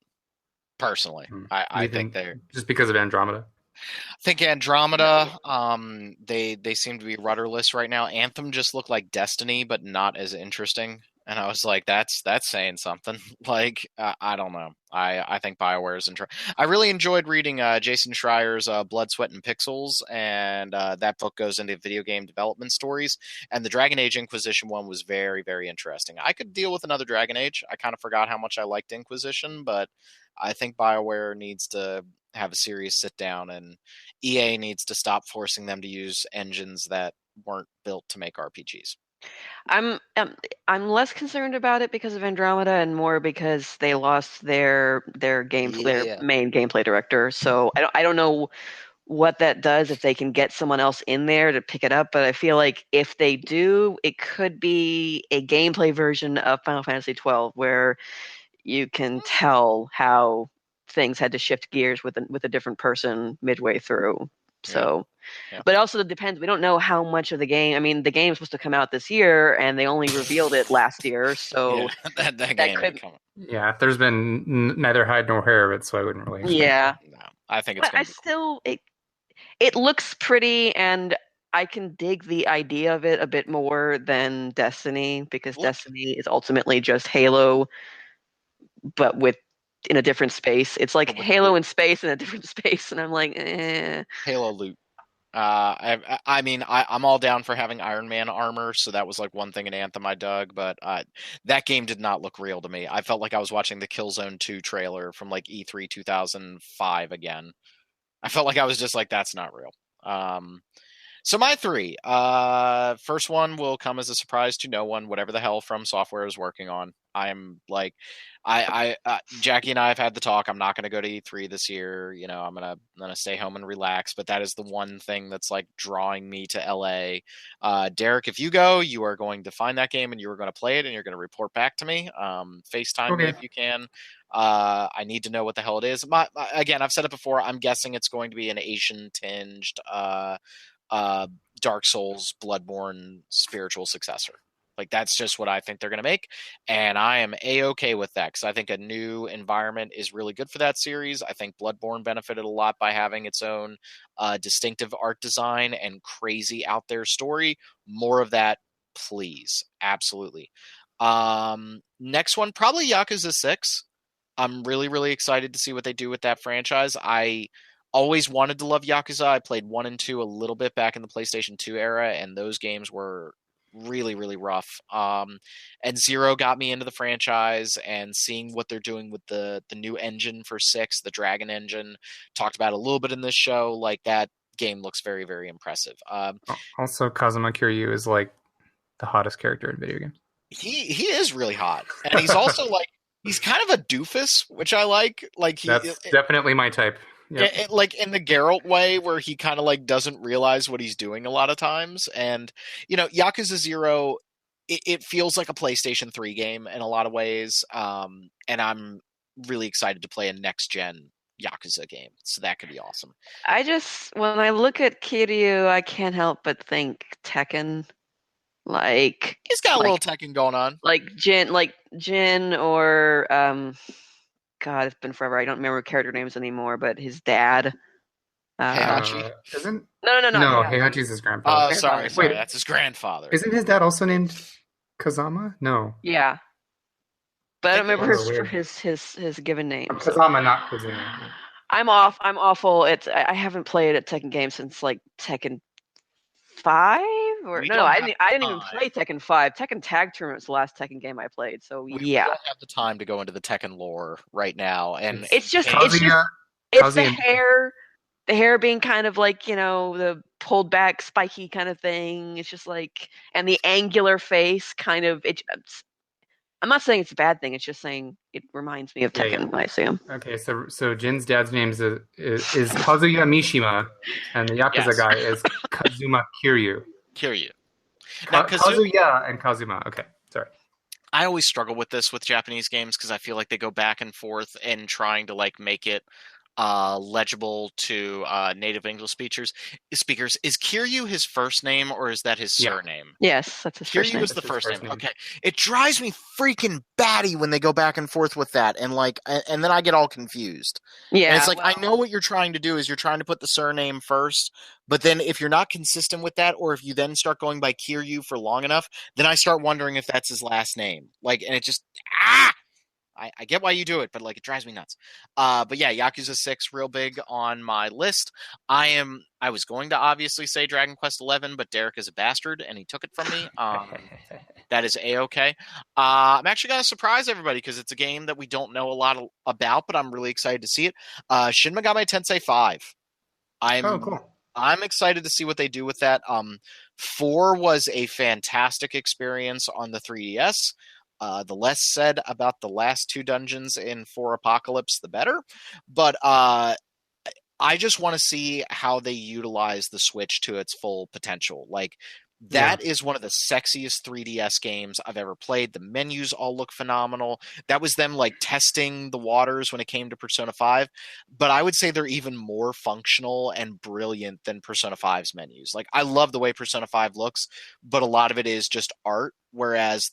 Personally, I think they're just because of Andromeda. I think Andromeda. They seem to be rudderless right now. Anthem just looked like Destiny, but not as interesting. And I was like, that's saying something. Like, I don't know. I think BioWare is in trouble. I really enjoyed reading Jason Schreier's Blood, Sweat, and Pixels, and that book goes into video game development stories. And the Dragon Age Inquisition one was very, very interesting. I could deal with another Dragon Age. I kind of forgot how much I liked Inquisition, but I think BioWare needs to have a serious sit down, and EA needs to stop forcing them to use engines that weren't built to make RPGs. I'm less concerned about it because of Andromeda and more because they lost their main gameplay director. So I don't know what that does if they can get someone else in there to pick it up, but I feel like if they do, it could be a gameplay version of Final Fantasy XII where you can tell how things had to shift gears with a different person midway through. So, yeah. But also it depends. We don't know how much of the game. I mean, the game's supposed to come out this year, and they only revealed it last year. So that game could come. Yeah, there's been neither hide nor hair of it, so I wouldn't really. Yeah, no, I think it's. It looks pretty, and I can dig the idea of it a bit more than Destiny, because Destiny is ultimately just Halo, but in a different space. It's like Halo in space in a different space, and I'm like, Halo loot. I'm all down for having Iron Man armor, so that was like one thing in Anthem I dug, but that game did not look real to me. I felt like I was watching the Killzone 2 trailer from like E3 2005 again. I felt like I was just like, that's not real. So my three. First one will come as a surprise to no one. Whatever the hell From Software is working on, I'm like, Jackie and I have had the talk. I'm not going to go to E3 this year. You know, I'm gonna stay home and relax. But that is the one thing that's like drawing me to LA. Derek, if you go, you are going to find that game and you are going to play it and you're going to report back to me. FaceTime me if you can. I need to know what the hell it is. Again, I've said it before. I'm guessing it's going to be an Asian tinged. Dark Souls, Bloodborne spiritual successor. Like that's just what I think they're going to make, and I am a-okay with that because I think a new environment is really good for that series. I think Bloodborne benefited a lot by having its own distinctive art design and crazy out there story. More of that, please, absolutely. Next one, probably Yakuza 6. I'm really, really excited to see what they do with that franchise. I always wanted to love Yakuza. I played 1 and 2 a little bit back in the PlayStation 2 era, and those games were really, really rough. And 0 got me into the franchise, and seeing what they're doing with the new engine for 6, the Dragon engine, talked about a little bit in this show, like that game looks very, very impressive. Also, Kazuma Kiryu is like the hottest character in video games. He is really hot, and he's also like, he's kind of a doofus, which I like. Like that's definitely my type. Yep. Like in the Geralt way, where he kind of like doesn't realize what he's doing a lot of times. And, you know, Yakuza 0, it feels like a PlayStation 3 game in a lot of ways. And I'm really excited to play a next-gen Yakuza game. So that could be awesome. When I look at Kiryu, I can't help but think Tekken. Like he's got a little Tekken going on. Like Jin or God, it's been forever. I don't remember character names anymore, but his dad. Heihachi? Isn't No. Heihachi's his grandfather. Sorry, that's his grandfather. Isn't his dad also named Kazama? No. Yeah, but I don't remember his given name. Kazama, not Kazuma. I'm awful. I haven't played a Tekken game since like Tekken 5 or no, I didn't even play Tekken 5. Tekken Tag Tournament's the last Tekken game I played. So we don't have the time to go into the Tekken lore right now, and it's the hair being kind of like, you know, the pulled back spiky kind of thing. It's just like, and the angular face kind of. I'm not saying it's a bad thing. It's just saying it reminds me of Tekken when I see him. Okay, so Jin's dad's name is Kazuya Mishima, and the Yakuza guy is Kazuma Kiryu. Now, Kazuya and Kazuma. Okay, sorry. I always struggle with this with Japanese games because I feel like they go back and forth in trying to like make it legible to native English speakers. Is Kiryu his first name or is that his surname? Yes, that's his first name. Kiryu is the first name. Okay. It drives me freaking batty when they go back and forth with that, and like, and then I get all confused. Yeah, and it's like, I know what you're trying to do is you're trying to put the surname first, but then if you're not consistent with that, or if you then start going by Kiryu for long enough, then I start wondering if that's his last name. Like, and it just I get why you do it, but like it drives me nuts. But yeah, Yakuza 6 real big on my list. I was going to obviously say Dragon Quest 11, but Derek is a bastard and he took it from me. That is a-okay. I'm actually going to surprise everybody because it's a game that we don't know a lot about, but I'm really excited to see it. Shin Megami Tensei 5. Cool. I'm excited to see what they do with that. 4 was a fantastic experience on the 3DS. The less said about the last 2 dungeons in 4 Apocalypse, the better. But I just want to see how they utilize the Switch to its full potential. Like, that is one of the sexiest 3DS games I've ever played. The menus all look phenomenal. That was them, like, testing the waters when it came to Persona 5. But I would say they're even more functional and brilliant than Persona 5's menus. Like, I love the way Persona 5 looks, but a lot of it is just art, whereas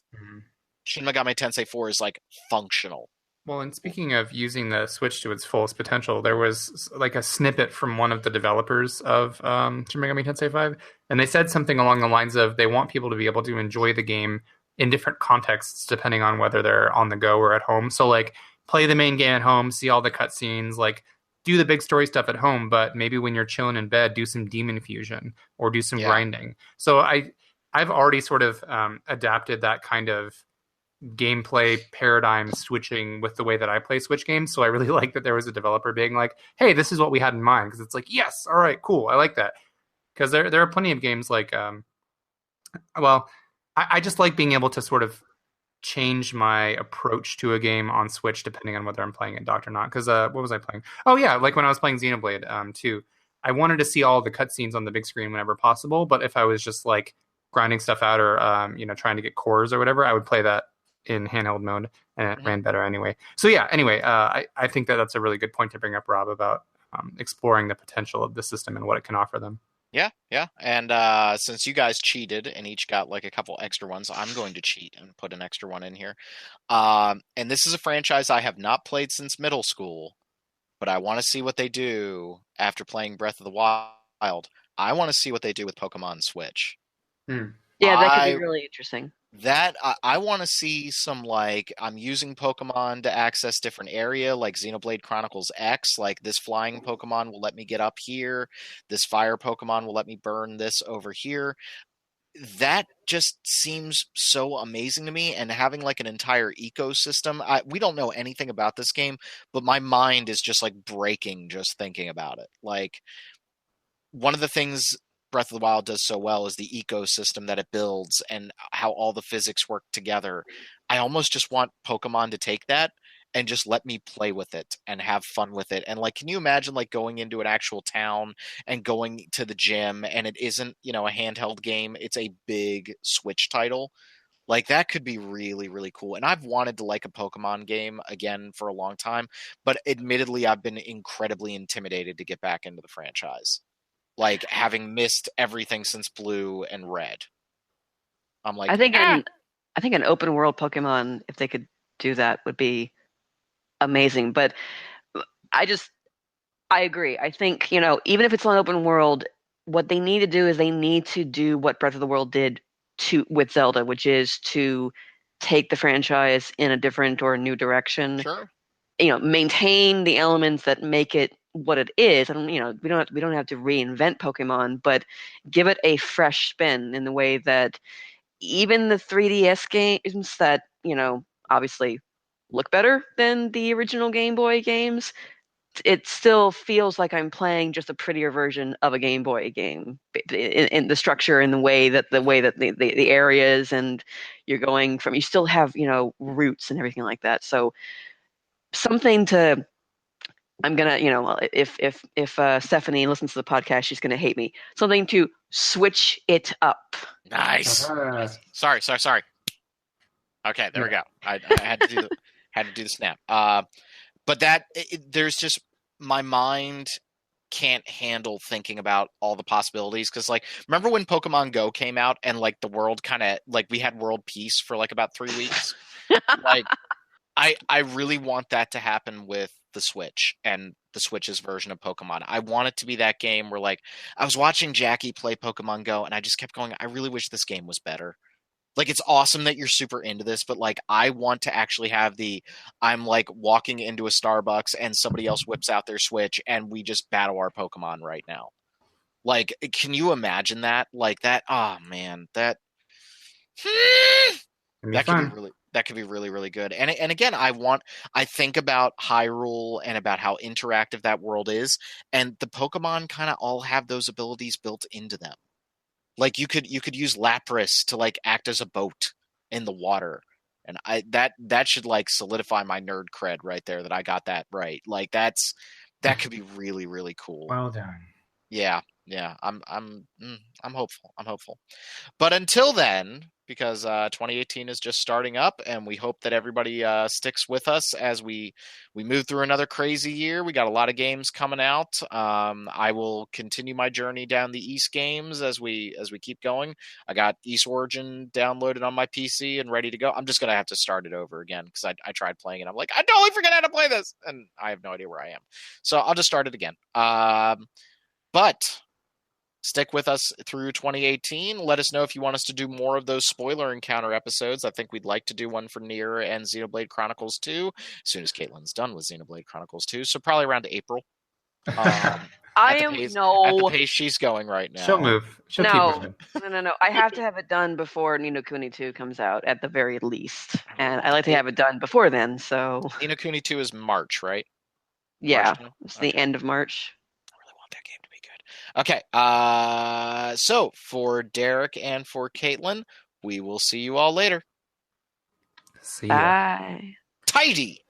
Shin Megami Tensei 4 is like functional. Well, and speaking of using the Switch to its fullest potential, there was like a snippet from one of the developers of Shin Megami Tensei 5, and they said something along the lines of they want people to be able to enjoy the game in different contexts depending on whether they're on the go or at home. So like play the main game at home, see all the cutscenes, like do the big story stuff at home, but maybe when you're chilling in bed, do some demon fusion or do some grinding. So I've already sort of adapted that kind of gameplay paradigm switching with the way that I play Switch games. So I really like that there was a developer being like, hey, this is what we had in mind. Because it's like, yes, all right, cool. I like that. because there are plenty of games like I just like being able to sort of change my approach to a game on Switch depending on whether I'm playing it docked or not. Because what was I playing? Oh yeah, like when I was playing Xenoblade 2, I wanted to see all the cutscenes on the big screen whenever possible. But if I was just like grinding stuff out or trying to get cores or whatever, I would play that in handheld mode, and it ran better anyway. So yeah, anyway, I think that's a really good point to bring up, Rob, about exploring the potential of the system and what it can offer them. Yeah. And since you guys cheated and each got like a couple extra ones, I'm going to cheat and put an extra one in here. And this is a franchise I have not played since middle school, but I want to see what they do after playing Breath of the Wild. I want to see what they do with Pokemon Switch. Yeah, that could be really interesting. That I want to see some, like, I'm using Pokemon to access different area, like Xenoblade Chronicles X, like this flying Pokemon will let me get up here, this fire Pokemon will let me burn this over here. That just seems so amazing to me, and having like an entire ecosystem. We don't know anything about this game, but my mind is just like breaking just thinking about it. Like, one of the things Breath of the Wild does so well is the ecosystem that it builds and how all the physics work together. I almost just want Pokemon to take that and just let me play with it and have fun with it. And like, can you imagine like going into an actual town and going to the gym and it isn't, a handheld game, it's a big Switch title. Like, that could be really, really cool. And I've wanted to like a Pokemon game again for a long time, but admittedly, I've been incredibly intimidated to get back into the franchise. Like, having missed everything since Blue and Red. I'm like, I think an open world Pokemon, if they could do that, would be amazing. But I agree. I think, even if it's an open world, what they need to do is they need to do what Breath of the Wild did with Zelda, which is to take the franchise in a different or a new direction. Sure. Maintain the elements that make it what it is, and we don't have to reinvent Pokemon, but give it a fresh spin in the way that even the 3DS games that obviously look better than the original Game Boy games, it still feels like I'm playing just a prettier version of a Game Boy game in the structure and the way that the areas, and you're going from, you still have routes and everything like that. So something to, I'm gonna, if Stephanie listens to the podcast, she's gonna hate me. Something to switch it up. Nice. Sorry. Okay, there we go. I had to do the snap. But there's just, my mind can't handle thinking about all the possibilities, because like, remember when Pokemon Go came out and like the world kind of like, we had world peace for like about 3 weeks. Like, I really want that to happen with the Switch and the Switch's version of Pokemon. I want it to be that game where, like, I was watching Jackie play Pokemon Go and I just kept going, I really wish this game was better. Like, it's awesome that you're super into this, but like, I want to actually have I'm like walking into a Starbucks and somebody else whips out their Switch and we just battle our Pokemon right now. Like, can you imagine that? Like that, oh man, that could be really, really good. And again, I think about Hyrule and about how interactive that world is, and the Pokemon kind of all have those abilities built into them. Like, you could use Lapras to like act as a boat in the water, and that should like solidify my nerd cred right there, that I got that right. Like, that could be really, really cool. Well done. Yeah. I'm hopeful. But until then, because 2018 is just starting up, and we hope that everybody sticks with us as we move through another crazy year. We got a lot of games coming out. I will continue my journey down the East games as we keep going. I got East Origin downloaded on my PC and ready to go. I'm just gonna have to start it over again, because I tried playing it. I'm like, I totally forgot how to play this, and I have no idea where I am. So I'll just start it again. But stick with us through 2018. Let us know if you want us to do more of those spoiler encounter episodes. I think we'd like to do one for Nier and Xenoblade Chronicles 2 as soon as Caitlin's done with Xenoblade Chronicles 2. So probably around April. At the pace she's going right now. She'll move. She'll keep moving. No. I have to have it done before Ni no Kuni 2 comes out, at the very least. And I like to have it done before then, so... Ni no Kuni 2 is March, right? Yeah, it's the end of March. Okay. So for Derek and for Caitlin, we will see you all later. See ya. Bye. Tidy.